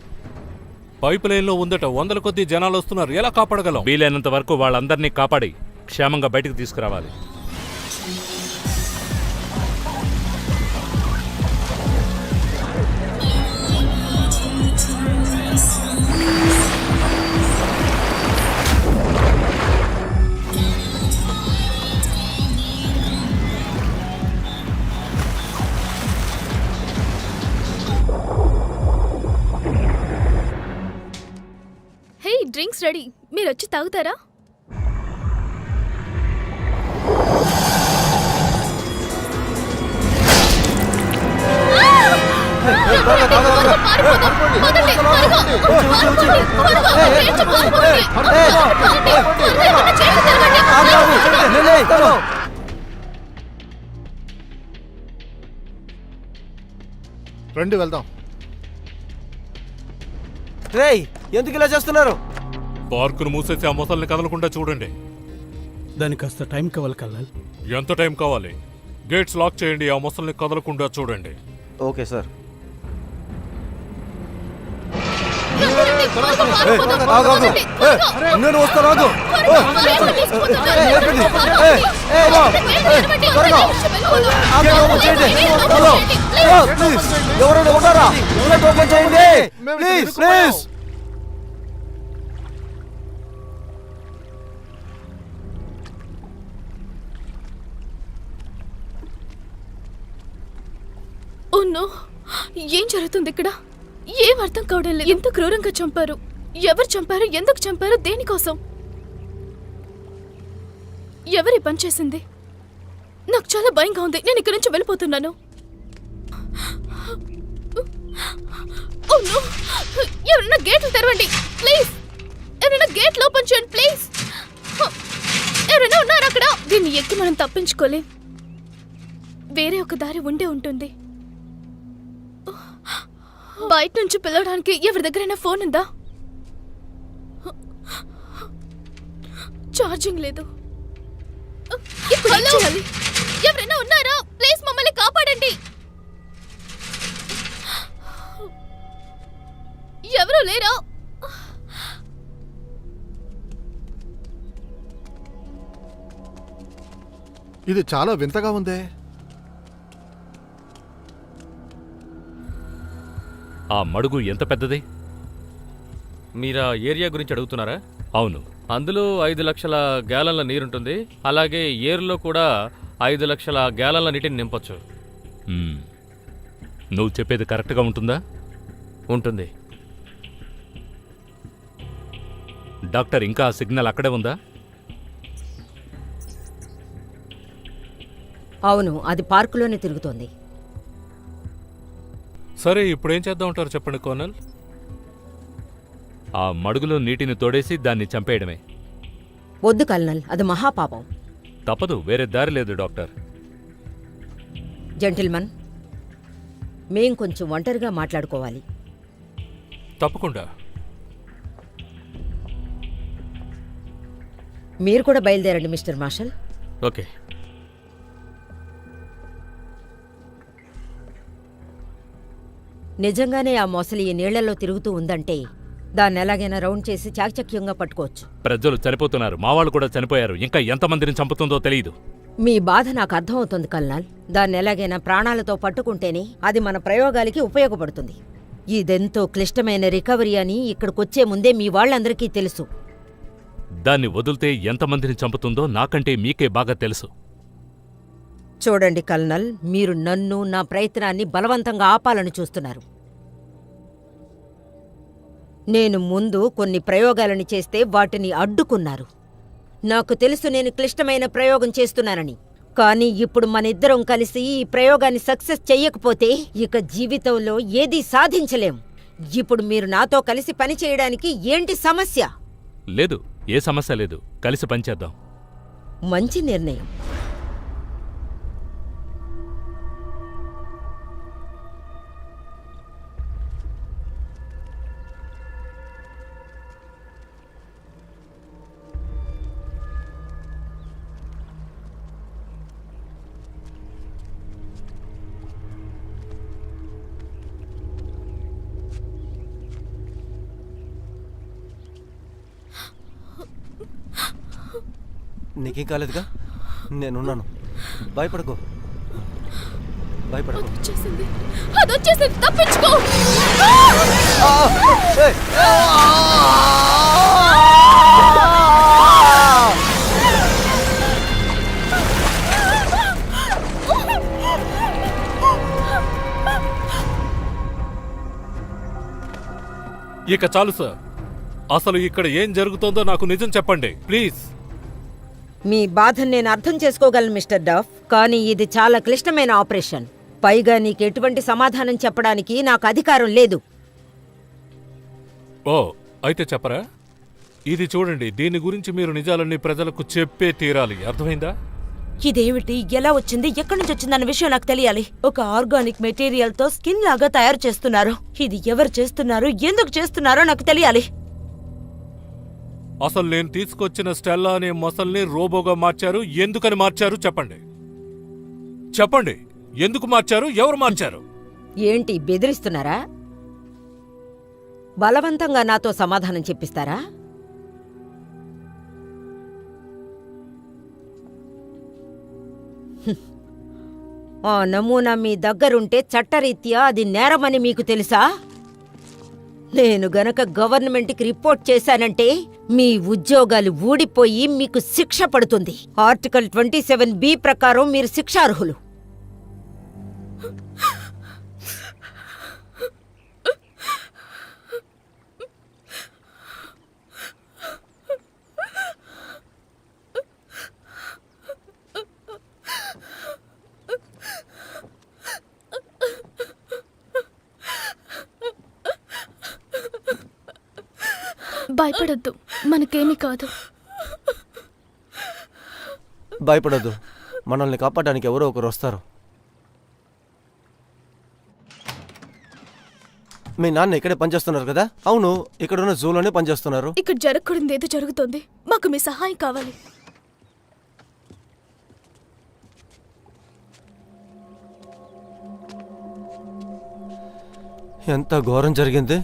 పైప్ లైన్లో ఉందట. వందల కొద్దీ జనాలు వస్తున్నారు. ఎలా కాపాడగలం? వీలైనంత వరకు వాళ్ళందరినీ కాపాడి క్షేమంగా బయటకు తీసుకురావాలి. హే, డ్రింక్స్ రెడీ. మీరు వచ్చి తాగుతారా? రండి వెళ్దాం. రేయ్, ఎందుకు ఇలా చేస్తున్నారు? పార్కును మూసేసి ఆ మొసల్ని కదలకుండా చూడండి. దానికి కాస్త టైం కావాలి కల్లాల్. ఎంత టైం కావాలి? గేట్స్ లాక్ చేయండి. ఆ మొసల్ని కదలకుండా చూడండి. Okay sir. నేను వస్తాను. ఎవరైనా ఉన్నారా? ఓపెన్ చేయండి ప్లీజ్, ప్లీజ్. ఓ నో, ఏం జరుగుతుంది ఇక్కడ? ఏం అర్థం కావడం లేదు. ఎంత క్రూరంగా చంపారు? ఎవరు చంపారు? ఎందుకు చంపారు? దేనికోసం? ఎవరి పని చేసింది? నాకు చాలా భయంగా ఉంది. నేను ఇక్కడి నుంచి వెళ్ళిపోతున్నాను. ఓ నో, ఎవరైనా గేట్లు తెరవండి ప్లీజ్. ఎవరైనా గేట్లు ఓపెన్ చేయండి ప్లీజ్. ఎవరైనా ఉన్నారు అక్కడ? దీన్ని ఎక్కి మనం తప్పించుకోలేం. వేరే ఒక దారి ఉండే ఉంటుంది. బయట నుంచి పిలవడానికి ఎవరి దగ్గరైనా ఫోన్ ఉందా? ఛార్జింగ్ లేదు. ఇప్పుడు ఏం చేయాలి? ఎవరైనా ఉన్నారా? ప్లీజ్ మమ్మల్ని కాపాడండి. ఎవరు లేరా? ఇది చాలా వింతగా ఉందే. ఆ మడుగు ఎంత పెద్దది? మీరా ఏరియా గురించి అడుగుతున్నారా? అవును. అందులో 5 లక్షల గ్యాలన్ల నీరుంటుంది. అలాగే ఏరులో కూడా 5 లక్షల గ్యాలన్ల నీటిని నింపొచ్చు. నువ్వు చెప్పేది కరెక్ట్గా ఉంటుందా? ఉంటుంది. డాక్టర్, ఇంకా ఆ సిగ్నల్ అక్కడే ఉందా? అవును, అది పార్కులోనే తిరుగుతోంది. సరే, ఇప్పుడేం చేద్దాం అంటారు చెప్పండి కోనల్. ఆ మడుగులో నీటిని తోడేసి దాన్ని చంపేయడమే. వద్దు కల్నల్, అది మహాపాపం. తప్పదు, వేరే దారి లేదు డాక్టర్. జెంటిల్మన్, మేం కొంచెం ఒంటరిగా మాట్లాడుకోవాలి. తప్పకుండా. మీరు కూడా బయలుదేరండి మిస్టర్ మార్షల్. ఓకే. నిజంగానే ఆ మొసలి ఈ నీళ్లలో తిరుగుతూ ఉందంటే దాన్ని ఎలాగైనా రౌండ్ చేసి చాకచక్యంగా పట్టుకోవచ్చు. ప్రజలు చనిపోతున్నారు, మా వాళ్ళు కూడా చనిపోయారు. ఇంకా ఎంతమందిని చంపుతుందో తెలియదు. మీ బాధ నాకు అర్థమవుతుంది కల్నాల్. దాన్ని ఎలాగైనా ప్రాణాలతో పట్టుకుంటేనే అది మన ప్రయోగాలకి ఉపయోగపడుతుంది. ఇదెంతో క్లిష్టమైన రికవరీ అని ఇక్కడికొచ్చే ముందే మీ వాళ్ళందరికీ తెలుసు. దాన్ని వదిలితే ఎంతమందిని చంపుతుందో నాకంటే మీకే బాగా తెలుసు. చూడండి కల్నల్, మీరు నన్ను నా ప్రయత్నాన్ని బలవంతంగా ఆపాలని చూస్తున్నారు. నేను ముందు కొన్ని ప్రయోగాలని చేస్తే వాటిని అడ్డుకున్నారు. నాకు తెలుసు నేను క్లిష్టమైన ప్రయోగం చేస్తున్నానని. కానీ ఇప్పుడు మనిద్దరం కలిసి ఈ ప్రయోగాన్ని సక్సెస్ చెయ్యకపోతే ఇక జీవితంలో ఏదీ సాధించలేం. ఇప్పుడు మీరు నాతో కలిసి పనిచేయడానికి ఏంటి సమస్య? లేదు, ఏ సమస్య లేదు. కలిసి పనిచేద్దాం. మంచి నిర్ణయం. నీకేం కాలేదుగా? నేనున్నాను. భయపడకు, భయపడకు. అదొచ్చేసింది, తప్పించుకో. ఇక చాలు సార్. అసలు ఇక్కడ ఏం జరుగుతోందో నాకు నిజం చెప్పండి ప్లీజ్. మీ బాధను నేను అర్థం చేసుకోగలను మిస్టర్ డఫ్, కానీ ఇది చాలా క్లిష్టమైన ఆపరేషన్. పైగా నీకెటువంటి సమాధానం చెప్పడానికి నాకు అధికారం లేదు. ఓ, అయితే చెప్పరా? ఇది చూడండి, దీని గురించి మీరు నిజాలన్నీ ప్రజలకు చెప్పే తీరాలి. అర్థమైందా? ఇదేమిటి, ఎలా వచ్చింది, ఎక్కడి నుంచి వచ్చిందన్న విషయం నాకు తెలియాలి. ఒక ఆర్గానిక్ మెటీరియల్ తో స్కిన్ లాగా తయారు చేస్తున్నారు. ఇది ఎవరు చేస్తున్నారు, ఎందుకు చేస్తున్నారో నాకు తెలియాలి. అసలు నేను తీసుకొచ్చిన స్టెల్లా అనే మొసల్ని రోబోగా మార్చారు. ఎందుకని మార్చారు చెప్పండి. చెప్పండి, ఎందుకు మార్చారు, ఎవరు మార్చారు? ఏంటి బెదిరిస్తున్నారా? బలవంతంగా నాతో సమాధానం చెప్పిస్తారా? ఆ నమూనా మీ దగ్గరుంటే చట్టరీత్యా అది నేరమని మీకు తెలుసా? నేను గనక గవర్నమెంట్కి రిపోర్ట్ చేశానంటే మీ ఉద్యోగాలు ఊడిపోయి మీకు శిక్ష పడుతుంది. ఆర్టికల్ 27B ప్రకారం మీరు శిక్షార్హులు. భయపడొద్దు, మనకేమీ కాదు. భయపడొద్దు, మనల్ని కాపాడడానికి ఎవరో ఒకరు వస్తారు. మీ నాన్న ఇక్కడే పనిచేస్తున్నారు కదా? అవును, ఇక్కడున్న జూలోనే పనిచేస్తున్నారు. ఇక్కడ జరగకూడదు ఏదో జరుగుతోంది. మాకు మీ సహాయం కావాలి. ఎంత ఘోరం జరిగింది.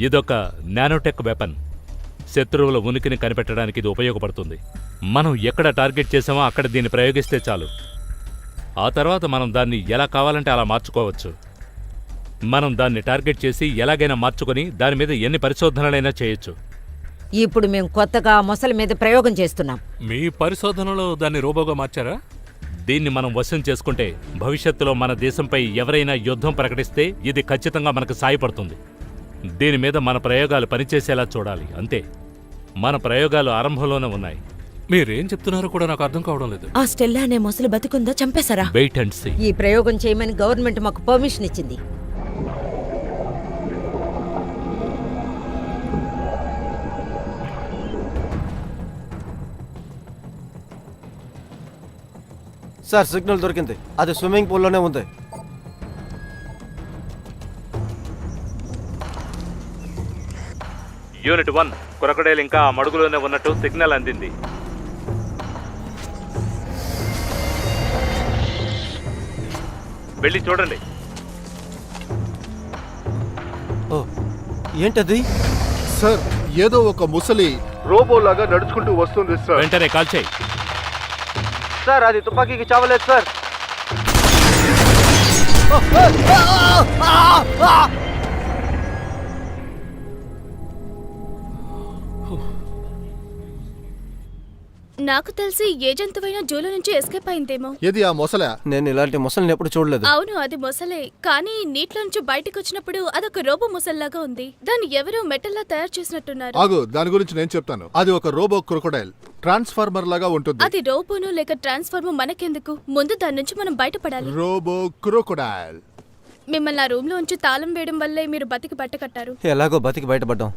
ఇదొక నానోటెక్ వెపన్. శత్రువుల ఉనికిని కనిపెట్టడానికి ఇది ఉపయోగపడుతుంది. మనం ఎక్కడ టార్గెట్ చేసామో అక్కడ దీన్ని ప్రయోగిస్తే చాలు. ఆ తర్వాత మనం దాన్ని ఎలా కావాలంటే అలా మార్చుకోవచ్చు. మనం దాన్ని టార్గెట్ చేసి ఎలాగైనా మార్చుకొని దాని మీద ఎన్ని పరిశోధనలైనా చేయొచ్చు. ఇప్పుడు మేము కొత్తగా మొసలి మీద ప్రయోగం చేస్తున్నాం. మీ పరిశోధనలో దాన్ని రోబోగా మార్చారా? దీన్ని మనం వశం చేసుకుంటే భవిష్యత్తులో మన దేశంపై ఎవరైనా యుద్ధం ప్రకటిస్తే ఇది ఖచ్చితంగా మనకు సాయపడుతుంది. దీని మీద మన ప్రయోగాలు పనిచేసేలా చూడాలి, అంతే. మన ప్రయోగాలు ఆరంభంలోనే ఉన్నాయి. మీరేం చెప్తున్నారో కూడా నాకు అర్థం కావడం లేదు. ఆ స్టెల్లా అనే మొసలు బతికుందా, చంపేశారా? Wait and see. ఈ ప్రయోగం చేయమని గవర్నమెంట్ మాకు పర్మిషన్ ఇచ్చింది. సార్, సిగ్నల్ దొరికింది. అది స్విమ్మింగ్ పూల్లోనే ఉంది. యూనిట్ 1, క్రొకడైల్ ఇంకా ఆ మడుగులోనే ఉన్నట్టు సిగ్నల్ అందింది. వెళ్ళి చూడండి. ఓ, ఏంటది? సార్, ఏదో ఒక ముసలి రోబో లాగా నడుచుకుంటూ వస్తుంది సార్. వెంటనే కాల్ చేయి. సార్ అది తుపాకీకి చావలేదు సార్. నాకు తెలిసి ఏ జంతువైనా జూలో నుంచి ఎస్కేప్ అయిందేమో. ఏది ఆ మొసలా? నేను ఇలాంటి ముసలిని ఎప్పుడు చూడలేదు. అవును, అది మొసలే. కానీ నీటిలో నుంచి బయటకు వచ్చినప్పుడు అదొక రోబో ముసల్లాగా ఉంది. దాన్ని ఎవరో మెటల్లా తయారు చేసినట్టున్నారు. ఆగు, దాని గురించి నేను చెప్తాను. అది ఒక రోబో క్రొకోడైల్, ట్రాన్స్ఫార్మర్ లాగా ఉంటుంది. అది రోబోను లేక ట్రాన్స్ఫార్మర్ మనకెందుకు? ముందు దాని నుంచి మనం బయటపడాలి. Robo crocodile. మిమ్మల్ని ఆ రూమ్ లో ఉంచి తాళం వేయడం వల్లే మీరు బతికి బట్టకట్టారు. ఎలాగో బతికి బయటపడ్డాం.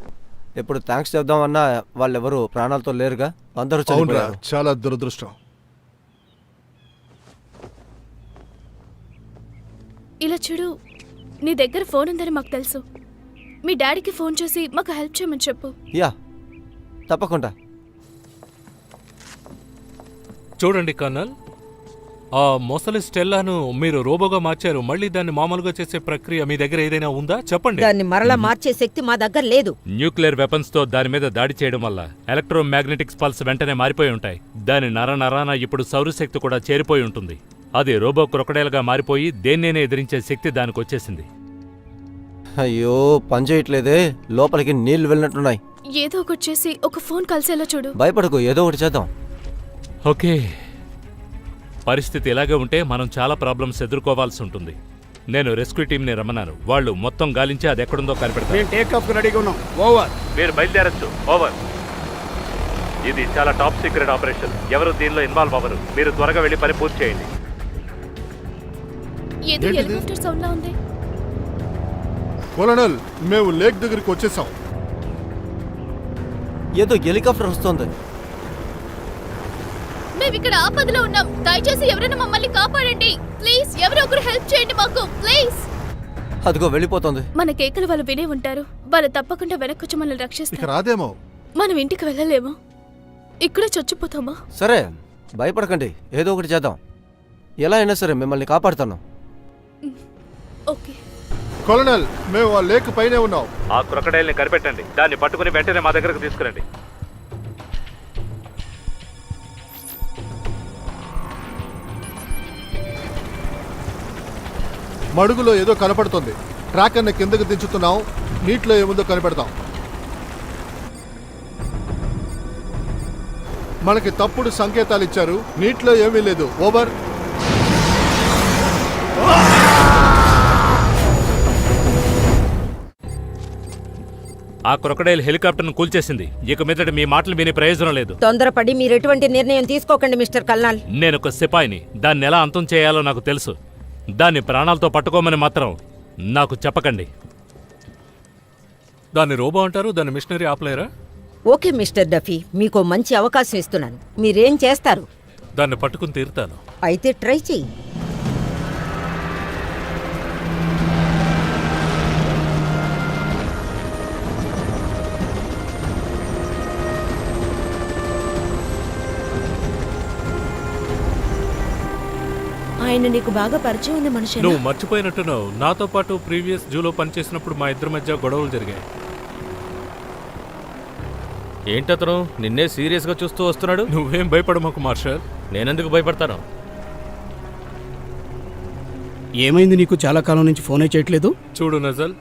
ఎప్పుడు థ్యాంక్స్ చెప్దామన్నా వాళ్ళెవరూ ప్రాణాలతో లేరుగా, అందరూ అవునరా, చనిపోయారు. చాలా దురదృష్టం. ఇలా చూడు, నీ దగ్గర ఫోన్ ఉందని మాకు తెలుసు. మీ డాడీకి ఫోన్ చేసి మాకు హెల్ప్ చేయమని చెప్పు. యా, తప్పకుండా. చూడండి కర్నల్, ఆ మొసలి స్టెల్లాను మీరు రోబోగా మార్చారు. మళ్ళీ దాన్ని మామూలుగా చేసే ప్రక్రియ మీ దగ్గర ఏదైనా ఉందా? చెప్పండి. దాన్ని మరలా మార్చే శక్తి మా దగ్గర లేదు. న్యూక్లియర్ వెపన్స్ తో దాని మీద దాడి చేయడం వల్ల ఎలక్ట్రోమాగ్నెటిక్స్ పల్స్ వెంటనే మారిపోయి ఉంటాయి. దాని నరాన ఇప్పుడు సౌరశక్తి కూడా చేరిపోయి ఉంటుంది. అది రోబో క్రొకడైల్ గా మారిపోయి దేన్నైనా ఎదిరించే శక్తి దానికి వచ్చేసింది. అయ్యో, పని చేయట్లేదే. లోపలికి నీళ్లు వెళ్ళినట్టున్నాయి. ఏదో ఒకటి చేసి ఒక ఫోన్ కలిసేలా చూడు. భయపడకు, ఏదో ఒకటి చేద్దాం. ఓకే, పరిస్థితి ఇలాగే ఉంటే మనం చాలా ప్రాబ్లమ్స్ ఎదుర్కోవాల్సి ఉంటుంది. నేను రెస్క్యూ టీంని రమ్మన్నాను. వాళ్ళు మొత్తం గాలించి అది ఎక్కడుందో కనిపెడతారు. మీరు బయలుదేరచ్చు. ఓవర్. ఇది చాలా టాప్ సీక్రెట్ ఆపరేషన్. ఎవరు దీనిలో ఇన్వాల్వ్ అవ్వరు. మీరు త్వరగా వెళ్ళి పని పూర్తి చేయండి. ఏదో హెలికాప్టర్ సౌండ్ లా ఉంది. కొలనల్, మేము లేక్ దగ్గరికి వచ్చేసాం. ఏదో హెలికాప్టర్ వస్తుంది. మేము ఇక్కడ ఆపదలో ఉన్నాం. దయచేసి ఎవరైనా మమ్మల్ని కాపాడండి ప్లీజ్. ఎవరో ఒకరు హెల్ప్ చేయండి మాకు ప్లీజ్. అదిగో వెళ్ళిపోతుంది. మన కేకలు వాళ్ళు వినే ఉంటారు. వాళ్ళు తప్పకుండా వెనక్కొచ్చి మనల్ని ఇక రక్షిస్తారు. రాదేమో. మనం ఇంటికి వెళ్ళలేమో, ఇక్కడే చచ్చిపోతామా? సరే, భయపడకండి, ఏదో ఒకటి చేద్దాం. ఎలా అయినా సరే మిమ్మల్ని కాపాడుతాను. ఓకే. కొలనల్, మేము ఆ లేక్ పైనే ఉన్నాం. ఆ క్రొకడైల్ని కనిపెట్టండి. దాన్ని పట్టుకుని వెంటనే మా దగ్గరకు తీసుకురండి. మడుగులో ఏదో కనపడుతుంది. ట్రాక్ అన్న కిందకి దించుతున్నాం. నీటిలో ఏముందో కనిపెడతాం. మనకి తప్పుడు సంకేతాలు ఇచ్చారు. నీటిలో ఏమీ లేదు. ఓవర్. ఆ క్రొకడైల్ హెలికాప్టర్ను కూల్చేసింది. ఇక మీదట మీ మాటలు వినే ప్రయోజనం లేదు. తొందరపడి మీరు ఎటువంటి నిర్ణయం తీసుకోకండి మిస్టర్ కల్నాల్. నేనొక సిపాయిని. దాన్ని ఎలా అంతం చేయాలో నాకు తెలుసు. దాన్ని ప్రాణాలతో పట్టుకోమని మాత్రం నాకు చెప్పకండి. దాన్ని రోబో అంటారు, దాన్ని మిషనరీ ఆపలేరా? ఓకే మిస్టర్ డఫీ, మీకు మంచి అవకాశం ఇస్తున్నాను. మీరేం చేస్తారు? దాన్ని పట్టుకుని తీరుతాను. అయితే ట్రై చెయ్యి. ఆయన నీకు బాగా పరిచయం ఉన్న మనిషి. నువ్వు మర్చిపోయినట్టున్నావు, నాతో పాటు ప్రీవియస్ జూలో పనిచేసినప్పుడు మా ఇద్దరి మధ్య గొడవలు జరిగాయి. ఏంటతను నిన్నే సీరియస్గా చూస్తూ వస్తున్నాడు? నువ్వేం భయపడమాకు మార్షల్. నేనెందుకు భయపడతాను? ఏమైంది? నీకు చాలా కాలం నుంచి ఫోనే చేయట్లేదు. చూడు నజల్,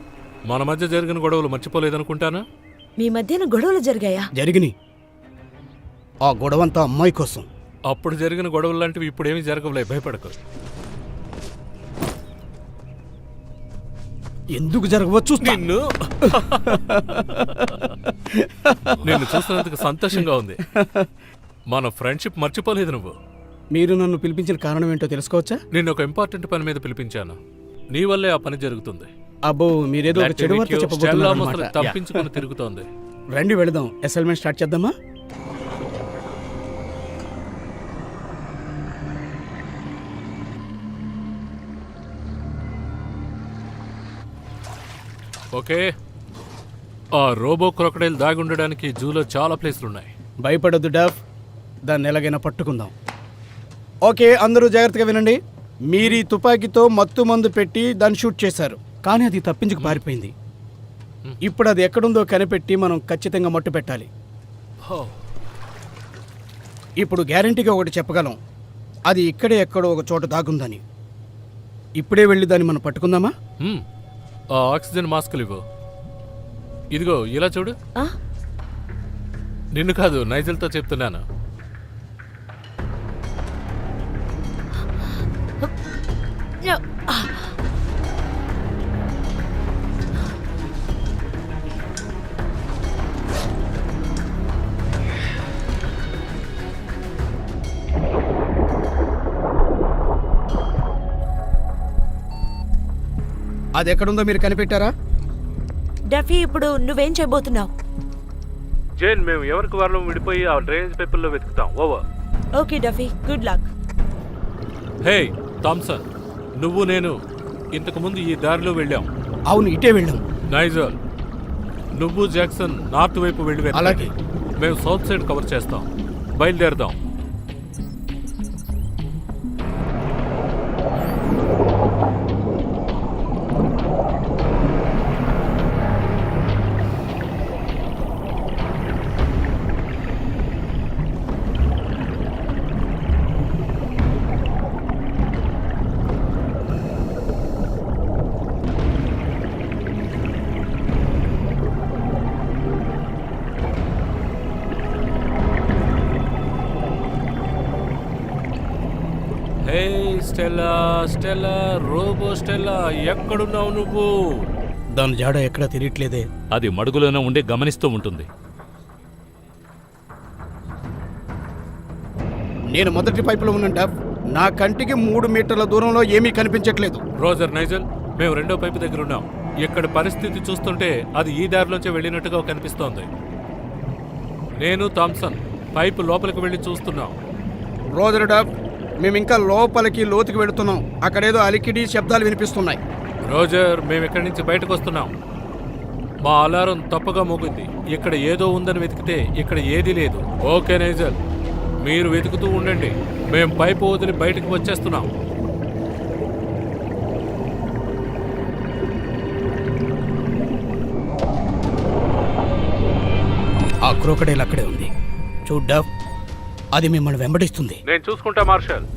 మన మధ్య జరిగిన గొడవలు మర్చిపోలేదనుకుంటానా? మీ మధ్యన గొడవలు జరిగాయా? జరిగినాయి. ఆ గొడవంతా అమ్మాయి కోసం. అప్పుడు జరిగిన గొడవలు లాంటివి ఇప్పుడేమీ జరగవులే, భయపడకు. ఎందుకు జరగవచ్చు? నిన్ను చూస్తున్నందుకు సంతోషంగా ఉంది. మన ఫ్రెండ్షిప్ మర్చిపోలేదు నువ్వు. మీరు నన్ను పిలిపించిన కారణం ఏంటో తెలుసుకోవచ్చా? నిన్ను ఒక ఇంపార్టెంట్ పని మీద పిలిపించాను. నీ వల్లే ఆ పని జరుగుతుంది. అబ్బో, మీరేదో ఒక చెడు వార్త చెప్పబోతున్నారు అన్నమాట. తప్పించుకుని తిరుగుతోంది. రండి వెళదాం. అసైన్మెంట్ స్టార్ట్ చేద్దామా? ఓకే, ఆ రోబో క్రొకడైల్ దాగి ఉండడానికి జూలో చాలా ప్లేస్లున్నాయి. భయపడొద్దు డఫ్, దాన్ని ఎలాగైనా పట్టుకుందాం. ఓకే, అందరూ జాగ్రత్తగా వినండి. మీరు ఈ తుపాకీతో మత్తు మందు పెట్టి దాన్ని షూట్ చేశారు, కానీ అది తప్పించుకు పారిపోయింది. ఇప్పుడు అది ఎక్కడుందో కనిపెట్టి మనం ఖచ్చితంగా మట్టు పెట్టాలి. ఇప్పుడు గ్యారంటీగా ఒకటి చెప్పగలం, అది ఇక్కడే ఎక్కడో ఒక చోట దాగుందని. ఇప్పుడే వెళ్ళి దాన్ని మనం పట్టుకుందామా? ఆ ఆక్సిజన్ మాస్కులు ఇవ్వు. ఇదిగో ఇలా చూడు. ఆ? నిన్ను కాదు, నైజల్తో చెప్తున్నాను. అది ఎక్కడుందో మీరు కనిపెట్టారా? డఫీ, ఇప్పుడు నువ్వేం చేయబోతున్నావు? జైన్, మేము ఎవరికి వాళ్ళం విడిపోయి ఆ డ్రైనేజ్ పేపర్లో వెతుకుతాం. Over. Okay Duffy, good luck. Hey Thomson, నువ్వు నేను ఇంతకుముందు ఈ దారిలో వెళ్ళాం. అవును, ఇటే వెళ్ళాం. నైజల్, నువ్వు జాక్సన్ నార్త్ వైపు వెళ్ళి వెతకండి. అలాగే. మేము సౌత్ సైడ్ కవర్ చేస్తాం. బయలుదేరదాం. హే స్టెల్లా, స్టెల్లా, రోబో స్టెల్లా, ఎక్కడున్నావు నువ్వు? దాని జాడ ఎక్కడ తెలియట్లేదే. అది మడుగులోనే ఉండి గమనిస్తూ ఉంటుంది. నేను మొదటి పైపులో ఉన్నాను. నా కంటికి 3 మీటర్ల దూరంలో ఏమీ కనిపించట్లేదు. రోజర్, నైజల్, మేము రెండో పైపు దగ్గర ఉన్నాం. ఇక్కడ పరిస్థితి చూస్తుంటే అది ఈ దారిలోంచి వెళ్ళినట్టుగా కనిపిస్తోంది. నేను థామ్సన్ పైపు లోపలికి వెళ్ళి చూస్తున్నాం. రోజర్ డబ్, మేము ఇంకా లోపలికి లోతుకి వెళుతున్నాం. అక్కడేదో అలికిడి శబ్దాలు వినిపిస్తున్నాయి. రోజర్, మేము ఇక్కడి నుంచి బయటకు వస్తున్నాం. మా అలారం తప్పగా మోగింది. ఇక్కడ ఏదో ఉందని వెతికితే ఇక్కడ ఏదీ లేదు. ఓకే నైజల్, మీరు వెతుకుతూ ఉండండి. మేము పైపు వదిలి బయటకు వచ్చేస్తున్నాం. ఆ క్రోకడైల్ అక్కడే ఉంది. చూడ్డా, అది మిమ్మల్ని వెంబడిస్తుంది. నేను చూసుకుంటా మార్షల్.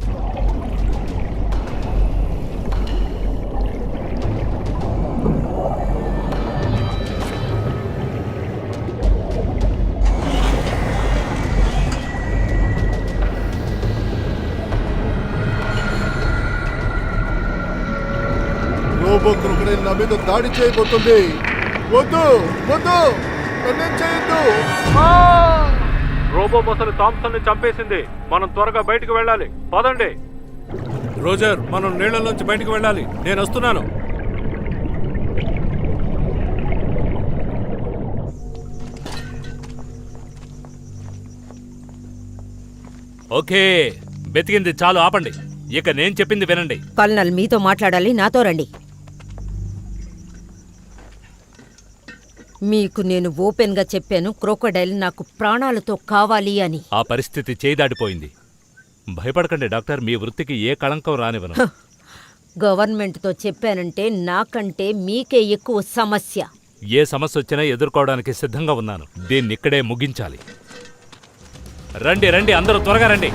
రోబో క్రొకడైల్ నా మీద దాడి చేయబోతుంది. వద్దు వద్దు, నన్నేం చేయొద్దు. రోబో మొసలి థామ్సన్ ని చంపేసింది. మనం త్వరగా బయటకు వెళ్ళాలి. పదండి. రోజర్, మనం నీళ్లలోంచి బయటకు వెళ్ళాలి. నేను వస్తున్నాను. ఓకే, వెతికింది చాలు, ఆపండి. ఇక నేను చెప్పింది వినండి. కల్నల్, మీతో మాట్లాడాలి. నాతో రండి. మీకు నేను ఓపెన్గా చెప్పాను, క్రోకోడైల్ నాకు ప్రాణాలతో కావాలి అని. ఆ పరిస్థితి చేయి దాటిపోయింది. భయపడకండి డాక్టర్, మీ వృత్తికి ఏ కళంకం రానివ్వను. గవర్నమెంట్తో చెప్పానంటే నాకంటే మీకే ఎక్కువ సమస్య. ఏ సమస్య వచ్చినా ఎదుర్కోవడానికి సిద్ధంగా ఉన్నాను. దీన్ని ఇక్కడే ముగించాలి. రండి రండి, అందరూ త్వరగా రండి.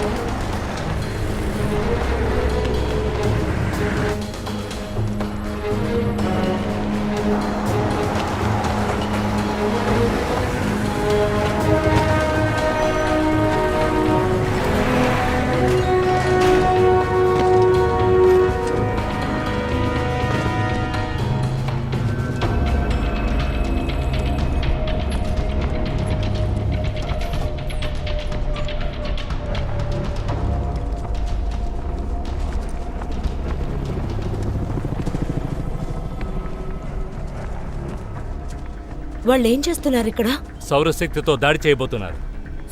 వాళ్ళు ఏం చేస్తున్నారు ఇక్కడ? సౌరశక్తితో దాడి చేయబోతున్నారు.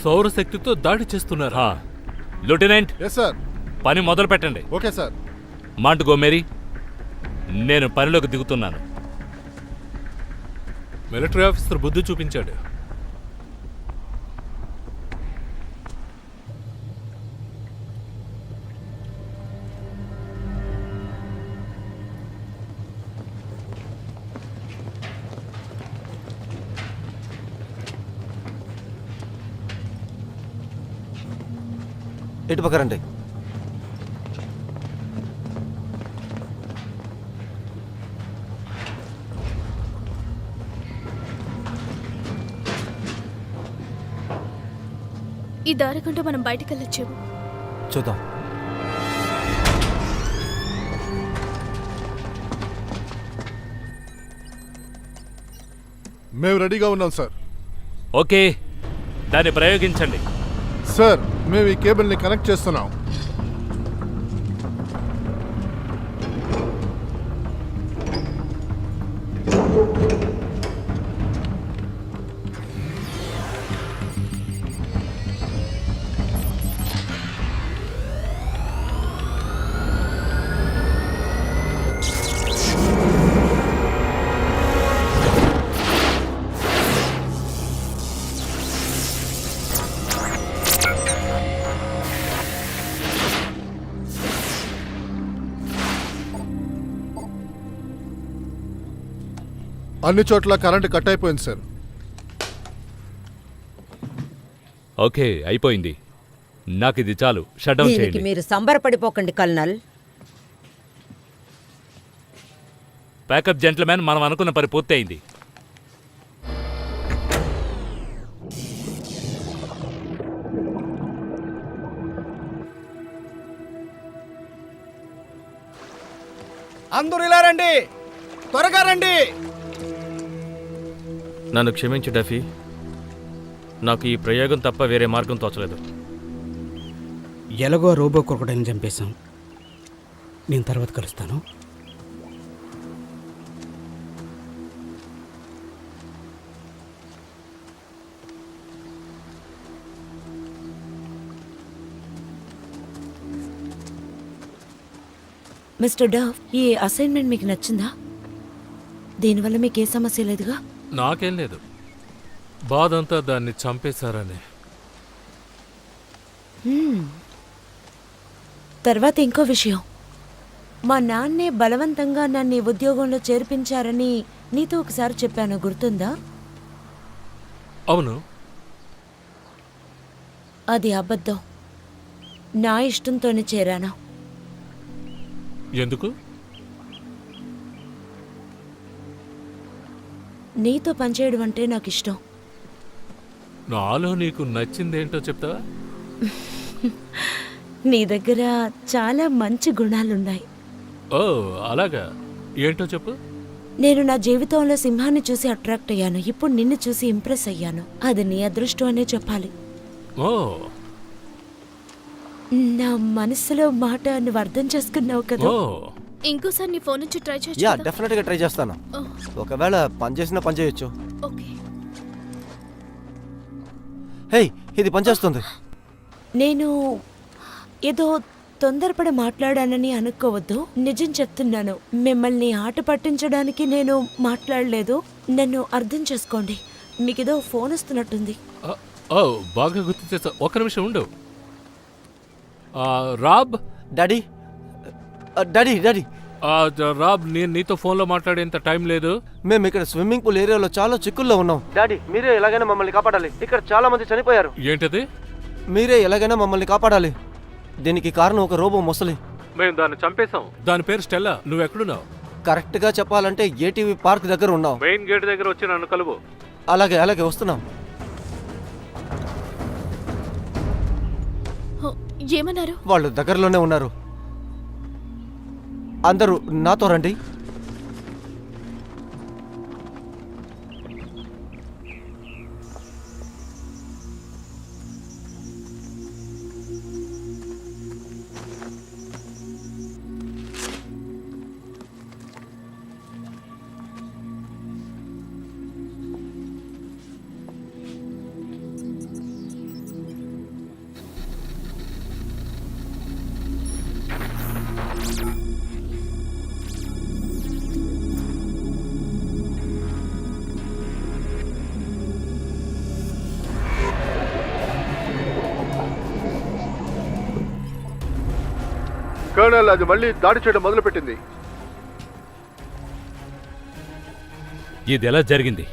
సౌరశక్తితో దాడి చేస్తున్నారా? Lieutenant, yes sir. పని మొదలు పెట్టండి. Okay sir. మాంట్గోమెరీ, నేను పనిలోకి దిగుతున్నాను. మిలిటరీ ఆఫీసర్ బుద్ధి చూపించాడు. ఇటు పక్క రండి. ఈ దారి కంటే మనం బయటికి వెళ్ళొచ్చేమో. చూద్దాం. మేము రెడీగా ఉన్నాం సార్. ఓకే, దాన్ని ప్రయోగించండి. సార్ మేము ఈ కేబుల్ని కనెక్ట్ చేస్తున్నాం. అన్ని చోట్ల కరెంట్ కట్ అయిపోయింది సార్. ఓకే, అయిపోయింది. నాకు ఇది చాలు. షట్ డౌన్ దీనికి చేయండి. మీరు సంబరపడిపోకండి కల్నల్. ప్యాకప్ జెంట్లమెన్, మనం అనుకున్న పని పూర్తి అయింది. అందరూ ఇలా రండి, త్వరగా రండి. నన్ను క్షమించు డఫీ, నాకు ఈ ప్రయోగం తప్ప వేరే మార్గం తోచలేదు. ఎలాగో రోబో క్రొకడైల్ని చంపేశాం. నేను తర్వాత కలుస్తాను. మిస్టర్ డవ్, ఈ అసైన్మెంట్ మీకు నచ్చిందా? దీనివల్ల మీకు ఏ సమస్య లేదుగా? నాకేం లేదు, బాధంతా దాన్ని చంపేశారని. తర్వాత ఇంకో విషయం, మా నాన్నే బలవంతంగా నన్ను ఈ ఉద్యోగంలో చేర్పించారని నీతో ఒకసారి చెప్పాను, గుర్తుందా? అవును. అది అబద్ధం. నా ఇష్టంతోనే చేరాను. ఎందుకు? నీతో పనిచేయడం అంటే నాకు ఇష్టం. నాలో నీకు నచ్చిందేంటో చెప్తావా? నీ దగ్గర చాలా మంచి గుణాలున్నాయి. ఓ అలాగా, ఏంటో చెప్పు. నేను నా జీవితంలో సింహాన్ని చూసి అట్రాక్ట్ అయ్యాను, ఇప్పుడు నిన్ను చూసి ఇంప్రెస్ అయ్యాను. అది నీ అదృష్టం అనే చెప్పాలి. ఓ, నా మనసులో మాట నువ్వు అర్థం చేసుకున్నావు కదా. ఓ, ఇంకోసారి నీ ఫోన్ నుంచి ట్రై యా, చేయొచ్చు. డెఫినెట్గా ట్రై చేస్తాను. ఒకవేళ పని చేసినా పని చేయొచ్చు. ఓకే. హే, ఇది పనిచేస్తుంది. నేను ఏదో తొందరపడి మాట్లాడానని అనుకోవద్దు, నిజం చెప్తున్నాను. మిమ్మల్ని ఆట పట్టించడానికి నేను మాట్లాడలేదు, నన్ను అర్థం చేసుకోండి. మీకేదో ఫోన్ వస్తున్నట్టుంది. ఓ బాగా గుర్తు చేస్తా. ఒక్క నిమిషం ఉండు. Rob. Daddy, daddy, daddy, Rob, నేను నీతో ఫోన్లో మాట్లాడేంత టైం లేదు. మేము ఇక్కడ స్విమ్మింగ్ పూల్ ఏరియాలో చాలా చిక్కుల్లో ఉన్నాం. డాడీ, మీరే ఎలాగైనా మమ్మల్ని కాపాడాలి. ఇక్కడ చాలా మంది చనిపోయారు. ఏంటది? మీరే ఎలాగైనా మమ్మల్ని కాపాడాలి. దీనికి కారణం ఒక రోబో ముసలి. మేము దాన్ని చంపేశాం. దాని పేరు స్టెల్లా. నువ్వెక్కడున్నావు? కరెక్ట్గా చెప్పాలంటే ఏటీవీ పార్క్ దగ్గర ఉన్నాం. మెయిన్ గేట్ దగ్గర వచ్చి నన్ను కలువు. అలాగే అలాగే వస్తున్నాం. ఏమన్నారు? వాళ్ళు దగ్గరలోనే ఉన్నారు. అందరూ నాతో రండి. కర్నల్, అది మళ్ళీ దాడి చేయడం మొదలుపెట్టింది. ఇది ఎలా జరిగింది?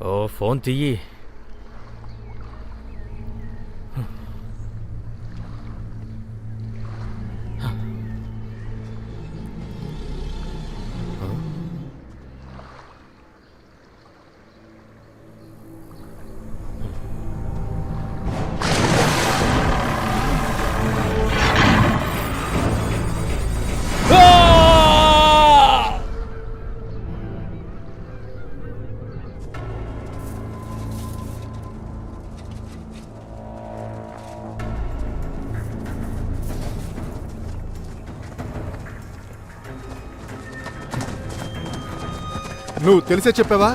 ఓ ఫోన్ తీయి. నువ్వు తెలిసే చెప్పావా?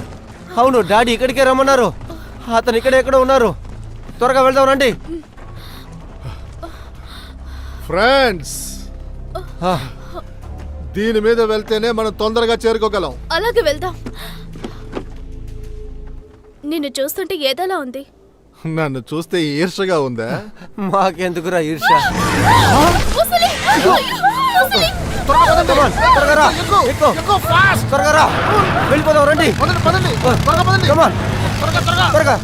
అవును, డాడీ ఇక్కడికే రమ్మన్నారు. అతను ఇక్కడ ఎక్కడో ఉన్నారు. త్వరగా వెళ్దాం రండి. ఫ్రెండ్స్, దీని మీద వెళ్తేనే మనం తొందరగా చేరుకోగలం. అలాగే వెళ్దాం. నిన్ను చూస్తుంటే ఏదోలా ఉంది. నన్ను చూస్తే ఈర్షగా ఉందా? మాకెందుకురా ఈర్ష? ముసలి! ముసలి! త్వరగా రా. ఎక్కు. త్వరగా రా. వెళ్ళిపోదాం రండి. Come on. త్వరగా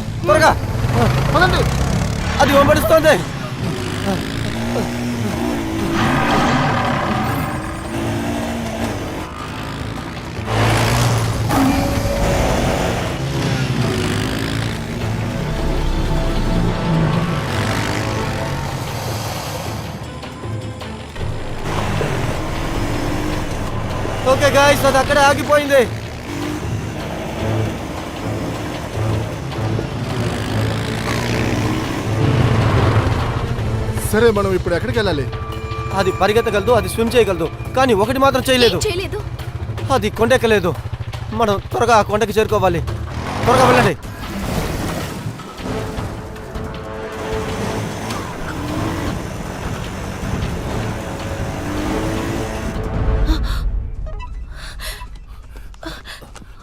అది వెంబడిస్తోంది. ఓకే గాయ్స్, అది అక్కడే ఆగిపోయింది. సరే, మనం ఇప్పుడు ఎక్కడికి వెళ్ళాలి? అది పరిగెత్తగలదు, అది స్విమ్ చేయగలదు, కానీ ఒకటి మాత్రం చేయలేదు. చేయలేదు. అది కొండెక్కలేదు. మనం త్వరగా ఆ కొండకి చేరుకోవాలి. త్వరగా వెళ్ళండి.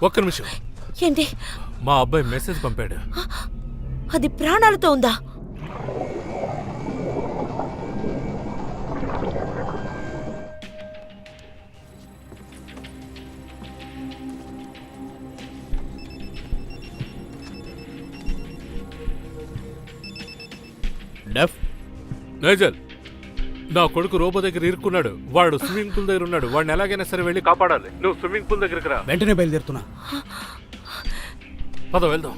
ఒక్క నిమిషం. ఏంటి? మా అబ్బాయి మెసేజ్ పంపాడు. అది ప్రాణాలతో ఉందా? నైజల్, నా కొడుకు రోబో దగ్గర ఇరుక్కున్నాడు. వాడు స్విమ్మింగ్ పూల్ దగ్గర ఉన్నాడు. వాడిని ఎలాగైనా సరే వెళ్ళి కాపాడాలి. నువ్వు స్విమ్మింగ్ పూల్ దగ్గరికి రా. వెంటనే బయలుదేరుతున్నా. పద వెళ్దాం.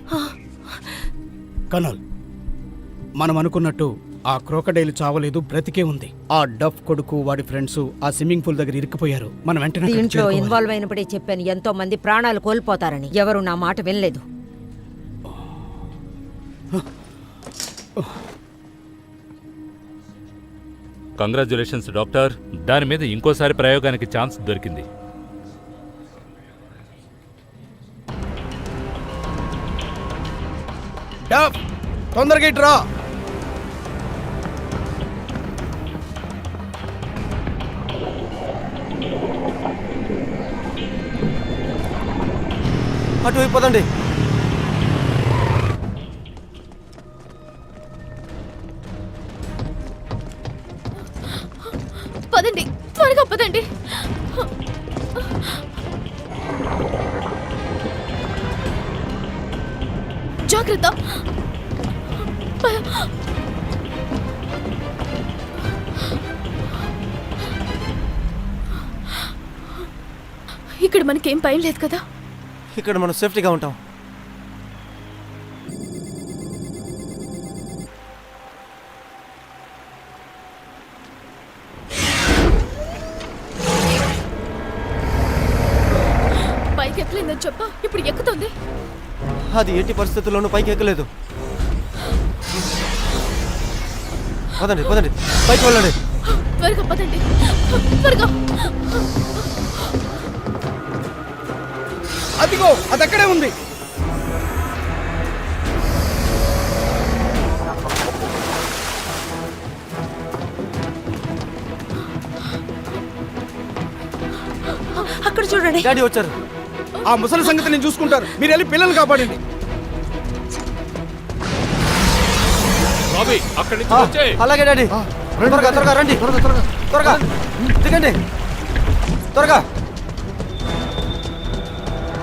కనల్, మనం అనుకున్నట్టు ఆ క్రోకడైల్ చావలేదు, బ్రతికే ఉంది. ఆ డఫ్ కొడుకు వాడి ఫ్రెండ్స్ ఆ స్విమ్మింగ్ పూల్ దగ్గర ఇరుక్కుపోయారు. మనం వెంటనే అక్కడికి దీంట్లో చేరుకోవాలి. ఇన్వాల్వ్ అయినప్పుడే చెప్పాను, ఎంతో మంది ప్రాణాలు కోల్పోతారని. ఎవరు నా మాట వినలేదు. Congratulations doctor. దాని మీద ఇంకోసారి ప్రయోగానికి ఛాన్స్ దొరికింది. డఫ్, తొందరగా ఇటు రా. అటువైపు పదండి. పదండి, త్వరగా పదండి. జాగ్రత్త. ఇక్కడ మనకేం భయం లేదు కదా? ఇక్కడ మనం సేఫ్టీగా ఉంటాం. పైకి ఎక్కలేదని చెప్పా, ఇప్పుడు ఎక్కుతుంది. అది ఎట్టి పరిస్థితుల్లోనూ పైకి ఎక్కలేదు. పదండి పైకి వెళ్ళండి. త్వరగా పదండి, త్వరగా. అదిగో, అది అక్కడే ఉంది. అక్కడ చూడండి. డాడీ వచ్చారు. ఆ ముసలి సంగతి నేను చూసుకుంటారు. మీరు వెళ్ళి పిల్లల్ని కాపాడండి. రాబీ, అక్కడి నుంచి వచ్చేయ్. అలాగే డాడీ. త్వరగా రండి. త్వరగా దిగండి. త్వరగా.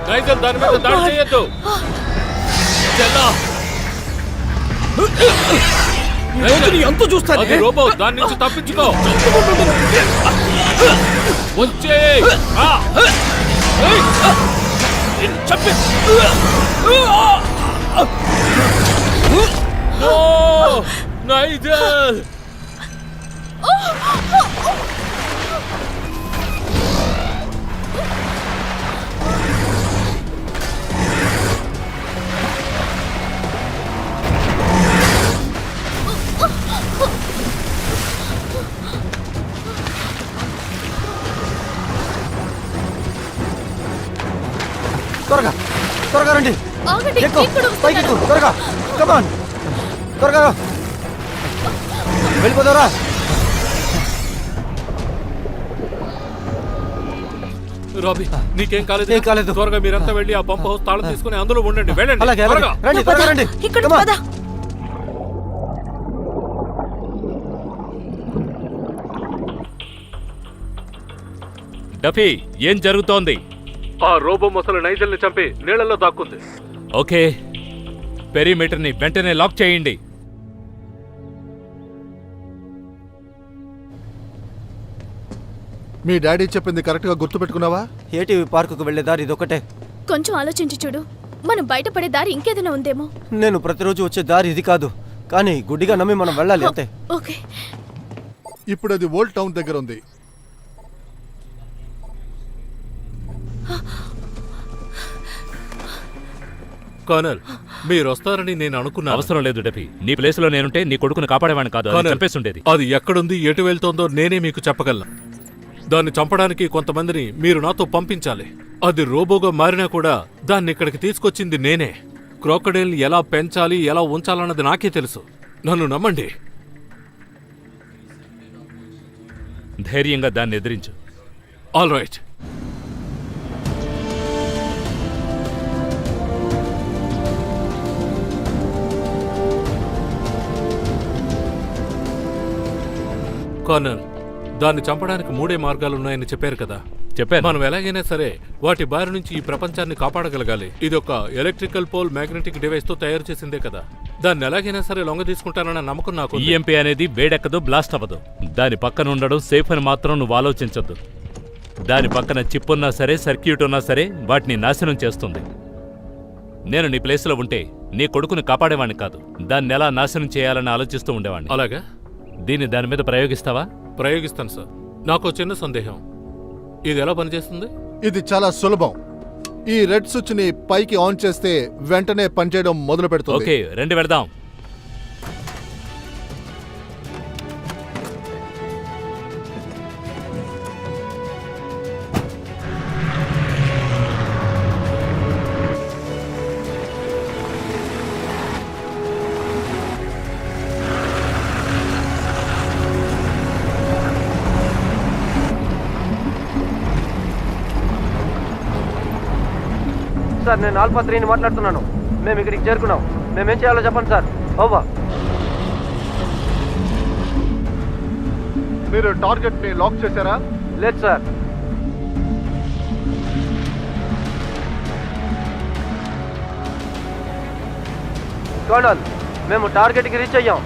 నైజల్, దాని మీద దాడి చేయొద్దు. స్టెల్లా ఎంత చూస్తాను అది రోబో, దాని నుంచి తప్పించుకో. వచ్చే నైజల్. త్వరగా త్వరగా రండి. ఆగండి, ఎక్కు, నేను కూడా పైకి ఎక్కు, వస్తున్నాను. త్వరగా కమాన్, త్వరగా రా. వెళ్ళిపోదారా. రాబీ, నీకేం కాలేదు? ఏం కాలేదు. త్వరగా మీరంతా వెళ్ళి ఆ పంప్ హౌస్ తాళం తీసుకుని అందులో ఉండండి. వెళ్ళండి అలాగే అలాగే. త్వరగా. రండి త్వరగా రండి. ఇక్కడ Come on. పద. డఫీ, ఏం జరుగుతోంది? ఆ రోబో మొసలు నైజల్ని చంపి నీళ్ళల్లో దాక్కుంది. ఓకే, పెరిమీటర్ని వెంటనే లాక్ చేయండి. మీ డాడీ చెప్పింది కరెక్ట్గా గుర్తుపెట్టుకున్నావా? ఏటీవీ పార్కుకు వెళ్లే దారి ఇదొకటే. కొంచెం ఆలోచించి చూడు, మనం బయటపడే దారి ఇంకేదైనా ఉందేమో. నేను ప్రతిరోజు వచ్చే దారి ఇది కాదు, కానీ గుడ్డిగా నమ్మి మనం వెళ్ళాలి అంతే. ఓకే. ఇప్పుడు అది ఓల్డ్ టౌన్ దగ్గర ఉంది. కర్నల్, మీరు వస్తారని నేను అనుకున్నా. అవసరం లేదు డఫీ, నీ ప్లేస్లో నేనుంటే నీ కొడుకును కాపాడేవాడిని కాదు, అది చంపేస్తుండేది. అది ఎక్కడుంది, ఎటు వెళ్తోందో నేనే మీకు చెప్పగలను. దాన్ని చంపడానికి కొంతమందిని మీరు నాతో పంపించాలి. అది రోబోగా మారినా కూడా దాన్ని ఇక్కడికి తీసుకొచ్చింది నేనే. క్రోకడైల్ని ఎలా పెంచాలి, ఎలా ఉంచాలన్నది నాకే తెలుసు. నన్ను నమ్మండి. ధైర్యంగా దాన్ని ఎదిరించు. All right. కర్నల్, దాన్ని చంపడానికి 3 మార్గాలున్నాయని చెప్పారు కదా. చెప్పాను. మనం ఎలాగైనా సరే వాటి బారి నుంచి ఈ ప్రపంచాన్ని కాపాడగలగాలి. ఇది ఒక ఎలక్ట్రికల్ పోల్ మ్యాగ్నెటిక్ డివైస్ తో తయారు చేసిందే కదా. దాన్ని ఎలాగైనా సరే లొంగ తీసుకుంటానన్న నమ్మకం నాకు ఉంది. ఈఎంపీ అనేది వేడెక్కదు, బ్లాస్ట్ అవ్వదు. దాని పక్కన ఉండడం సేఫ్ అని మాత్రం నువ్వు ఆలోచించొద్దు. దాని పక్కన చిప్ ఉన్నా సరే, సర్క్యూట్ ఉన్నా సరే, వాటిని నాశనం చేస్తుంది. నేను నీ ప్లేస్లో ఉంటే నీ కొడుకుని కాపాడేవాడిని కాదు, దాన్ని ఎలా నాశనం చేయాలని ఆలోచిస్తూ ఉండేవాడిని. అలాగా? దీన్ని దాని మీద ప్రయోగిస్తావా? ప్రయోగిస్తాను సార్. నాకు చిన్న సందేహం, ఇది ఎలా పనిచేస్తుంది? ఇది చాలా సులభం. ఈ రెడ్ స్విచ్ ని పైకి ఆన్ చేస్తే వెంటనే పనిచేయడం మొదలు పెడుతుంది. ఓకే, రండి వెళదాం. సార్, నేను ఆల్ఫా 3ని మాట్లాడుతున్నాను. మేము ఇక్కడికి చేరుకున్నాం. మేమేం చేయాలో చెప్పండి సార్. ఓవా. మీరు టార్గెట్ ని లాక్ చేశారా? లేదు సార్. కర్నల్, మేము టార్గెట్కి రీచ్ అయ్యాం.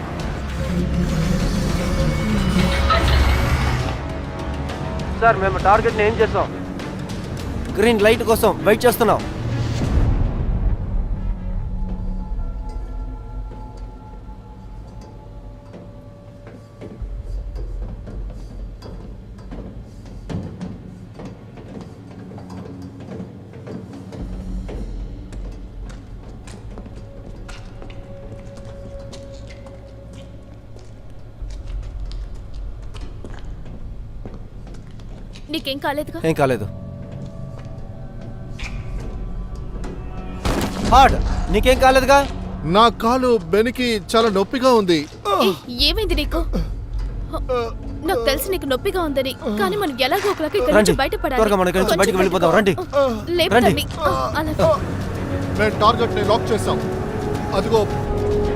సార్, మేము టార్గెట్ని ఏం చేసాం? గ్రీన్ లైట్ కోసం వెయిట్ చేస్తున్నాం. నీకేం కాలేదుగా? ఏం కాలేదు. హార్డ్, నీకేం కాలేదుగా? నా కాలు బెనికి చాలా నొప్పిగా ఉంది. ఏమైంది నీకు? నాకు తెలిసి నీకు నొప్పిగా ఉందని, కానీ మనం ఎలాగో ఒకలాగా ఇక్కడ రండి, నుంచి బయటపడాలి. త్వరగా మన ఇక్కడి నుంచి బయటికి వెళ్ళిపోదాం. రండి లేపండి. అలాగే. మేము టార్గెట్ ని లాక్ చేసాం. అదిగో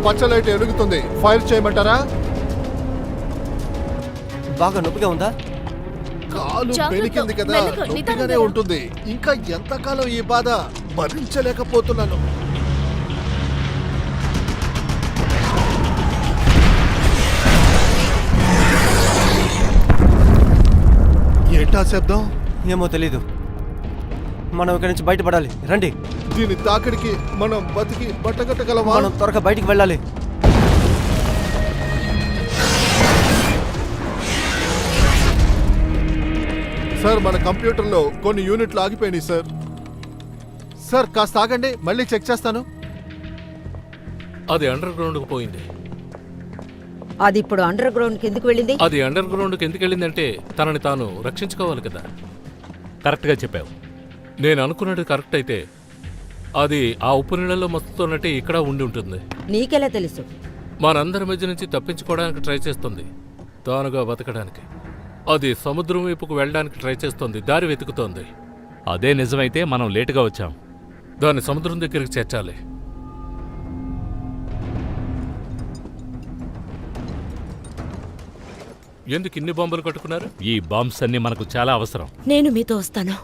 పచ్చ లైట్ వెలుగుతుంది. ఫైర్ చేయమంటారా? బాగా నొప్పిగా ఉందా? కాలు జాగ్రత్త, బెనికింది కదా, మెల్లగా, నొప్పిగానే నిదానంగా. ఉంటుంది. ఇంకా ఎంతకాలం ఈ బాధ భరించలేకపోతున్నాను. ఏంటా శబ్దం? ఏమో తెలీదు. మనం ఇక్కడి నుంచి బయటపడాలి. రండి, దీని తాకిడికి మనం బతికి బట్టగట్టగలమా? మనం త్వరగా బయటికి వెళ్ళాలి. సార్, మన కంప్యూటర్లో కొన్ని యూనిట్లు ఆగిపోయినాయి సార్. సార్ కాస్త ఆగండి, మళ్ళీ చెక్ చేస్తాను. అది అండర్ గ్రౌండ్కి పోయింది. అది ఇప్పుడు అండర్ గ్రౌండ్ కి ఎందుకు వెళ్ళింది? అది అండర్ గ్రౌండ్కి ఎందుకు వెళ్ళిందంటే తనని తాను రక్షించుకోవాలి కదా. కరెక్ట్గా చెప్పావు. నేను అనుకున్నది కరెక్ట్ అయితే అది ఆ ఉప్పు నీళ్ళలో మస్తున్నట్టే ఇక్కడ ఉండి ఉంటుంది. నీకెలా తెలుసు? మనందరి మధ్య నుంచి తప్పించుకోవడానికి ట్రై చేస్తుంది, తానుగా బతకడానికి. అది సముద్రం వైపుకు వెళ్ళడానికి ట్రై చేస్తుంది, దారి వెతుకుతోంది. అదే నిజమైతే మనం లేటుగా వచ్చాం. దాన్ని సముద్రం దగ్గరికి చేర్చాలి. ఎందుకు ఇన్ని బాంబులు కట్టుకున్నారు? ఈ బాంబ్స్ అన్ని మనకు చాలా అవసరం. నేను మీతో వస్తాను.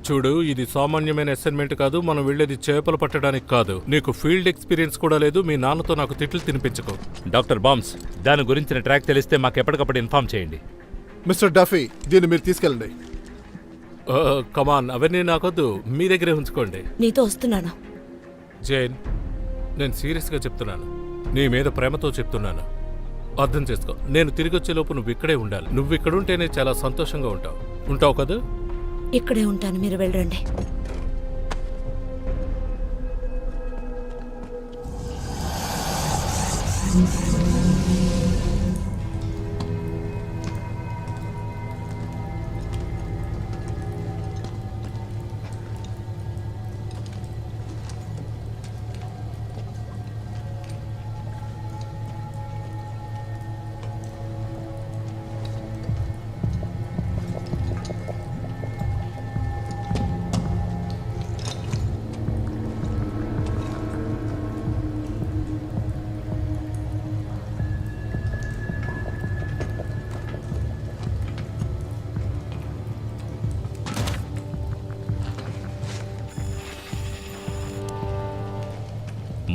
చూడు, ఇది సామాన్యమైన అసైన్మెంట్ కాదు. మనం వెళ్ళేది చేపలు పట్టడానికి కాదు. నీకు ఫీల్డ్ ఎక్స్పీరియన్స్ కూడా లేదు. మీ నాన్నతో నాకు తిట్లు తినిపించుకో. డాక్టర్ బాంబ్స్, దాని గురించిన ట్రాక్ తెలిస్తే మాకు ఎప్పటికప్పుడు ఇన్ఫార్మ్ చేయండి. మిస్టర్ డఫీ, దీన్ని మీరు తీసుకెళ్ళండి. కమాన్, అవన్నీ నాకొద్దు, మీ దగ్గరే ఉంచుకోండి. నీతో వస్తున్నాను. జైన్, నేను సీరియస్గా చెప్తున్నాను. నీ మీద ప్రేమతో చెప్తున్నాను. అర్థం చేసుకో. నేను తిరిగి వచ్చేలోపు నువ్వు ఇక్కడే ఉండాలి. నువ్వు ఇక్కడుంటేనే చాలా సంతోషంగా ఉంటావు కదా? ఇక్కడే ఉంటాను, మీరు వెళ్ళండి.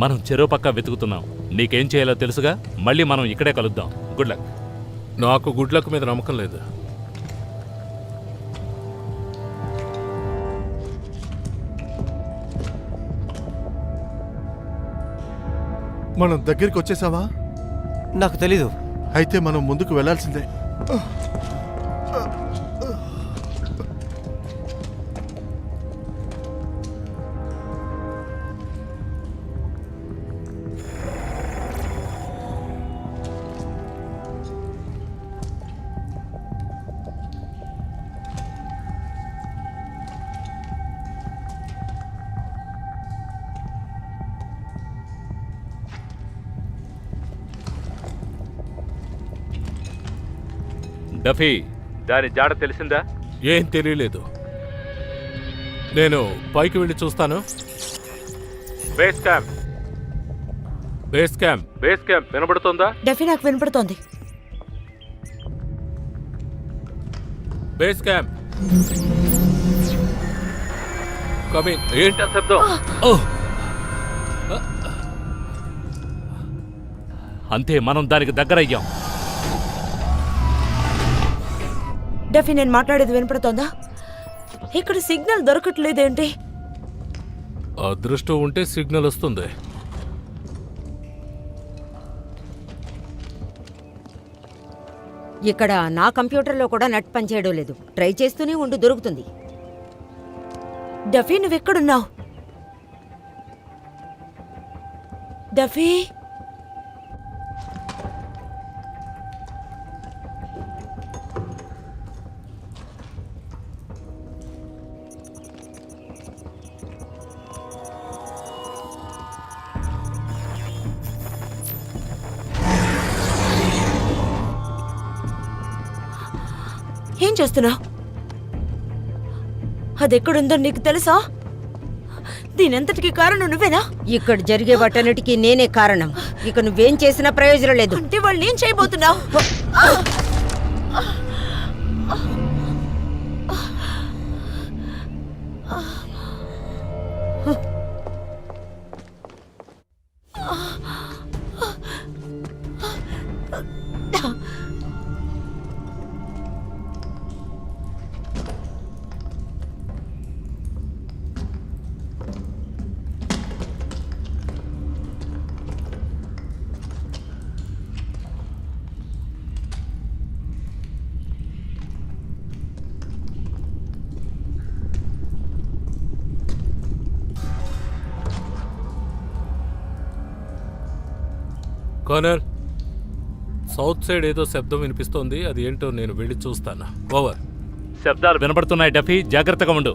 మనం చెరువు పక్క వెతుకుతున్నాం. నీకేం చేయాలో తెలుసుగా. మళ్ళీ మనం ఇక్కడే కలుద్దాం. Good luck. నాకు గుడ్ లక్ మీద నమ్మకం లేదు. మనం దగ్గరికి వచ్చేసావా? నాకు తెలీదు. అయితే మనం ముందుకు వెళ్ళాల్సిందే. డఫీ, దాని జాడ తెలిసిందా? ఏం తెలియలేదు. నేను పైకి వెళ్ళి చూస్తాను. Base camp, base camp, base camp వినబడుతుందా? డెఫీ, నాకు వినపడుతోంది. Base camp coming. ఏంటా శబ్దం? అంతే, మనం దానికి దగ్గరయ్యాం. డెఫీ, నేను మాట్లాడేది వినపడుతోందా? ఇక్కడ సిగ్నల్ దొరకట్లేదేంటి? అదృష్టం ఉంటే సిగ్నల్ వస్తుంది. ఇక్కడ నా కంప్యూటర్లో కూడా నెట్ పనిచేయడం లేదు. ట్రై చేస్తూనే ఉండు, దొరుకుతుంది. డఫీ, నువ్వెక్కడున్నావు? డఫీ, ఏం చేస్తున్నావు? అదెక్కడుందో నీకు తెలుసా? దీనంతటికి కారణం నువ్వేనా? ఇక్కడ జరిగే వాటన్నిటికీ నేనే కారణం. ఇక నువ్వేం చేసినా ప్రయోజనం లేదు. అంటే వాళ్ళు ఏం చేయబోతున్నావు? కర్నల్, సౌత్ సైడ్ ఏదో శబ్దం వినిపిస్తోంది. అది ఏంటో నేను వెళ్ళి చూస్తాను. ఓవర్. శబ్దాలు వినబడుతున్నాయి డఫీ, జాగ్రత్తగా ఉండు.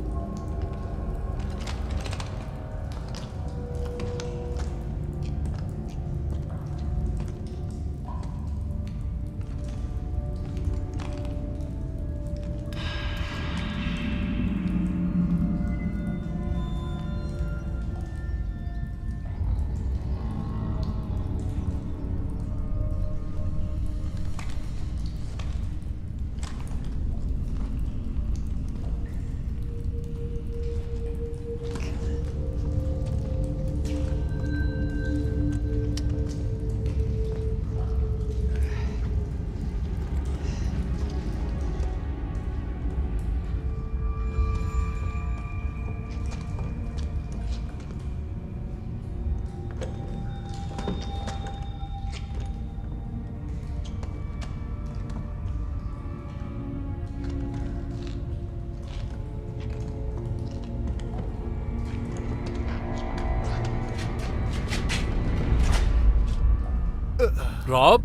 రాబ్,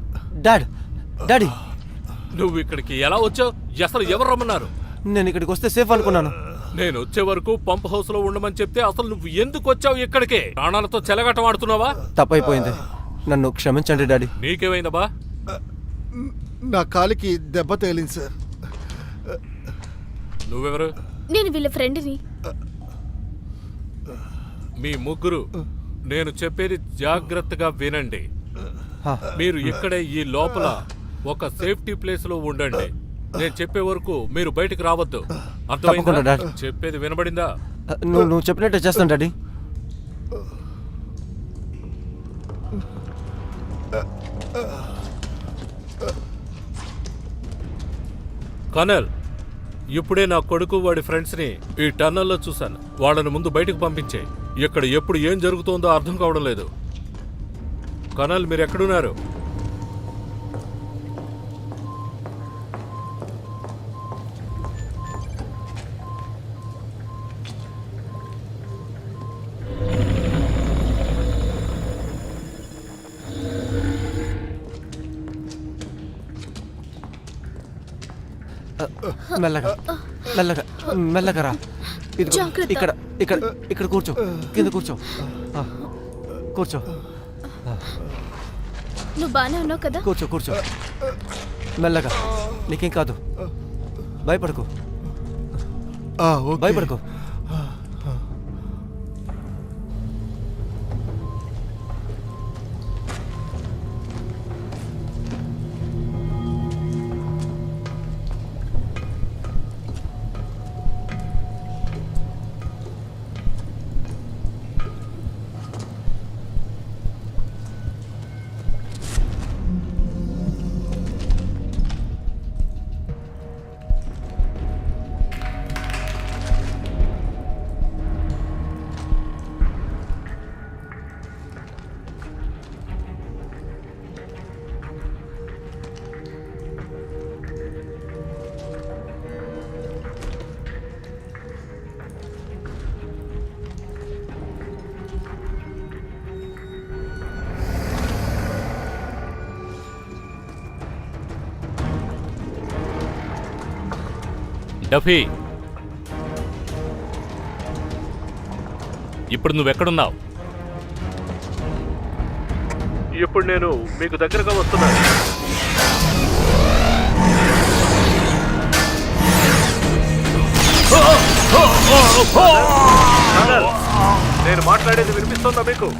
డాడీ నువ్వు ఇక్కడికి ఎలా వచ్చావు? అసలు ఎవరు రమ్మన్నారు? నేను ఇక్కడికి వస్తే సేఫ్ అనుకున్నాను. నేను వచ్చే వరకు పంప్ హౌస్ లో ఉండమని చెప్తే అసలు నువ్వు ఎందుకు వచ్చావు ఇక్కడికి? ప్రాణాలతో చెలగటం ఆడుతున్నావా? తప్పైపోయింది, నన్ను క్షమించండి డాడీ. నీకేమైందా బా? నా కాలికి దెబ్బ తేలింది సార్. నువ్వెవరు? నేను వీళ్ళ ఫ్రెండ్ని. మీ ముగ్గురు నేను చెప్పేది జాగ్రత్తగా వినండి. మీరు ఇక్కడే ఈ లోపల ఒక సేఫ్టీ ప్లేస్ లో ఉండండి. నేను చెప్పే వరకు మీరు బయటికి రావద్దు. అర్థమైందా? చెప్పేది వినబడిందా? నువ్వు చెప్పినట్టే చేస్తాను డాడీ. కర్నల్, ఇప్పుడే నా కొడుకు వాడి ఫ్రెండ్స్ని ఈ టన్నల్లో చూశాను. వాళ్ళని ముందు బయటకు పంపించే. ఇక్కడ ఎప్పుడు ఏం జరుగుతోందో అర్థం కావడం లేదు. కర్నల్, మీరు ఎక్కడున్నారు? మెల్లగా మెల్లగా మెల్లగా రా. జాగ్రత్త. ఇక్కడ ఇక్కడ ఇక్కడ కూర్చో, కింద కూర్చో. కూర్చో నువ్వు బానే ఉన్నావు కదా? కూర్చో కూర్చో మెల్లగా, నీకేం కాదు. భయపడకు, భయపడకు. డఫీ, ఇప్పుడు నువ్వెక్కడున్నావు? ఇప్పుడు నేను మీకు దగ్గరగా వస్తున్నాను. నేను మాట్లాడేది వినిపిస్తుందా మీకు?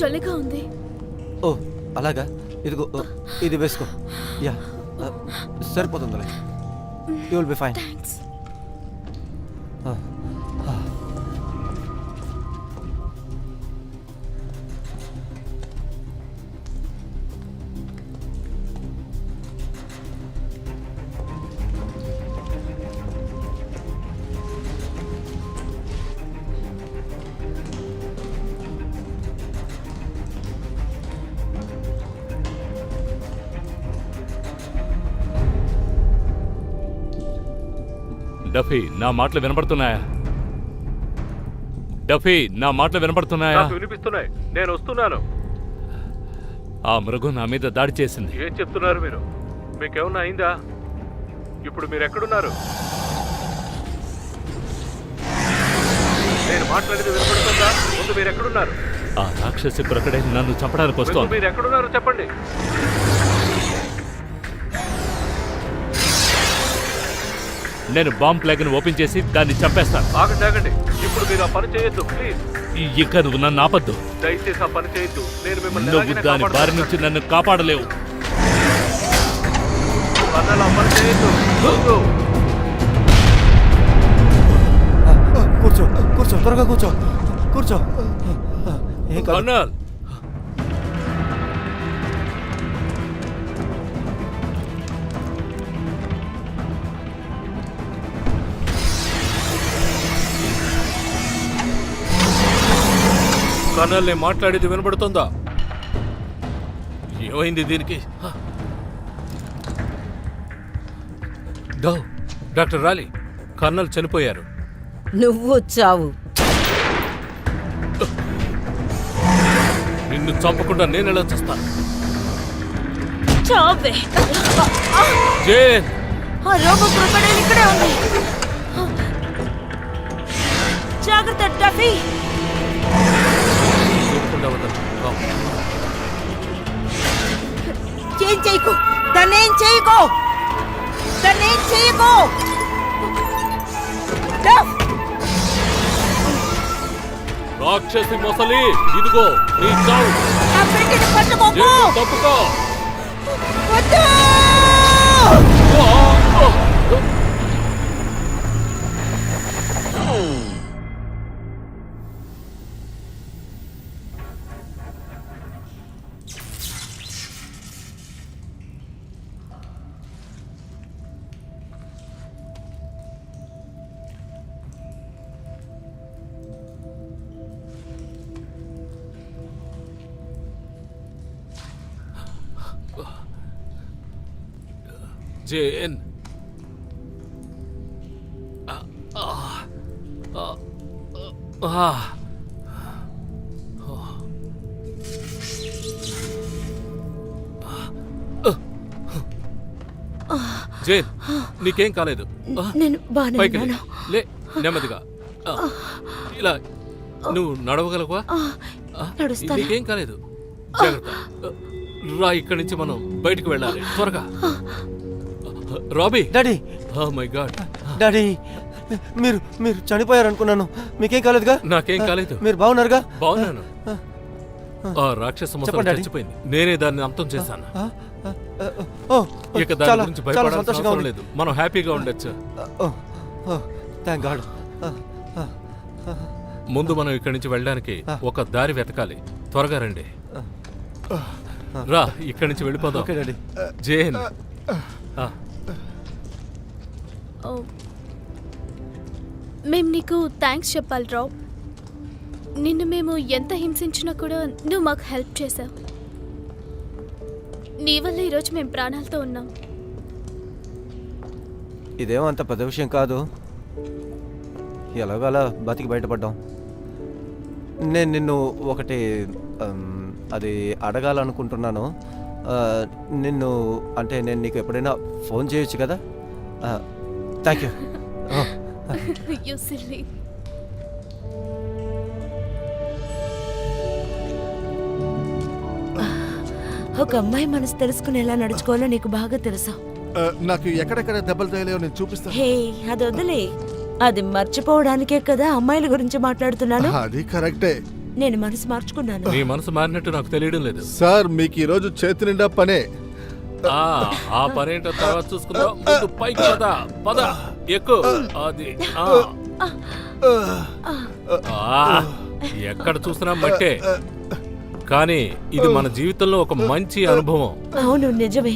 చలిగా ఉంది. ఓ అలాగా, ఇదిగో ఇది వేసుకో. యా సరిపోతుందిలే. You will be fine. Thanks. Duffy, నా మాటలు వినపడుతున్నాయా? డఫీ, నా మాటలు వినపడుతున్నాయా? వినిపిస్తున్నాయి, నేను వస్తున్నాను. ఆ మృగం నా మీద దాడి చేసింది. ఏం చెప్తున్నారు మీరు? మీకేమన్నా అయిందా? ఇప్పుడు మీరు ఎక్కడున్నారు? నేను మాట్లాడేది వినపడుతుందా? ముందు మీరు ఎక్కడున్నారు? ఆ రాక్షసి ప్రకడే నన్ను చంపడానికి ముందు వస్తోంది. మీరు ఎక్కడున్నారో చెప్పండి. నేను బాంబ్ ప్లాగ్ని ఓపెన్ చేసి దాన్ని చంపేస్తాను. ఆగండి, ఇప్పుడు మీరు ఆ పని చేయొద్దు ప్లీజ్. ఇక నువ్వు నన్ను ఆపద్దు. దయచేసి ఆ పని చేయొద్దు. నేను మిమ్మల్ని నువ్వు ఎలాగైనా దాని బారి కాపాడతాను. నుంచి నన్ను కాపాడలేవు. కర్నల్, ఆ పని చేయొద్దు. వద్దు. కూర్చో కూర్చో, త్వరగా కూర్చో కూర్చో. ఏం కాదు. కర్నల్, కర్నల్, నేను మాట్లాడేది వినబడుతుందా? ఏమైంది దీనికి? డాక్టర్ రాలి, కర్నల్ చనిపోయారు. నువ్వు చావు. నిన్ను చంపకుండా నేను ఎలా చేస్తాను? చావే. జేన్, ఆ రోబో క్రొకడైల్ ఇక్కడే ఉంది. జాగ్రత్త డఫీ. చూడకుండా వదలను. ఏం చేయకు, తనేం చేయకు, తనేం చేయకు. డఫ్! రాక్షసి మొసలి, ఇదిగో నీ చావు. నా పెట్టిని పట్టుకోకు. జేన్, తప్పుకో. వద్దు! జేన్, జేన్, నీకేం కాలేదు. నేను బానే పైకి ఉన్నాను. లే, నెమ్మదిగా. ఇలా నువ్వు నడవగలవా? నడుస్తాను. నీకేం కాలేదు. జాగ్రత్త. రా, ఇక్కడి నుంచి మనం బయటికి వెళ్ళాలి త్వరగా. Robbie. Daddy, oh my god. Daddy, మీరు మీరు చనిపోయారు అనుకున్నాను. మీకేం కాలేదుగా? నాకేం కాలేదు. మీరు బాగున్నారుగా? బాగున్నాను. ఆ రాక్షస మొసలి చెప్పండి, డాడీ. చచ్చిపోయింది. నేనే దాన్ని అంతం చేశాను. ఓ, ఇక దాని చాలా గురించి చాలా భయపడాల్సిన సంతోషంగా అవసరం ఉంది. లేదు. మనం హ్యాపీగా ఉండొచ్చు. Thank God. ముందు మనం ఇక్కడి నుంచి వెళ్ళడానికి ఒక దారి వెతకాలి. త్వరగా రండి. రా, ఇక్కడి నుంచి వెళ్ళిపోదాం. Okay daddy. జేన్, మేము నీకు థ్యాంక్స్ చెప్పాలి రావ్. నిన్ను మేము ఎంత హింసించినా కూడా నువ్వు మాకు హెల్ప్ చేసావు. నీ వల్ల ఈరోజు మేము ప్రాణాలతో ఉన్నాం. ఇదేమో అంత పెద్ద విషయం కాదు. ఎలాగోలా బతికి బయటపడ్డాం. నేను నిన్ను ఒకటి అది అడగాలనుకుంటున్నాను. నిన్ను అంటే నేను నీకు ఎప్పుడైనా ఫోన్ చేయొచ్చు కదా? Thank you. You silly. ఒక అమ్మాయి మనసు తెలుసుకుని ఎలా నడుచుకోవాలో నీకు బాగా తెలుసా? నాకు ఎక్కడెక్కడ దెబ్బలు తగిలేవో నేను చూపిస్తాను. హే, అది వదిలే. అది మర్చిపోవడానికే కదా అమ్మాయిల గురించి మాట్లాడుతున్నాను. అది కరెక్టే. నేను మనసు మార్చుకున్నాను. నీ మనసు మారినట్టు నాకు తెలియడం లేదు. సార్ మీకు ఈరోజు చేతి నిండా పనే. ఆ పనేంటో తర్వాత చూసుకుందాం. ముందు పైకి పద ఎక్కు. అది ఎక్కడ చూసినా మట్టే, కానీ ఇది మన జీవితంలో ఒక మంచి అనుభవం. అవును, నిజమే.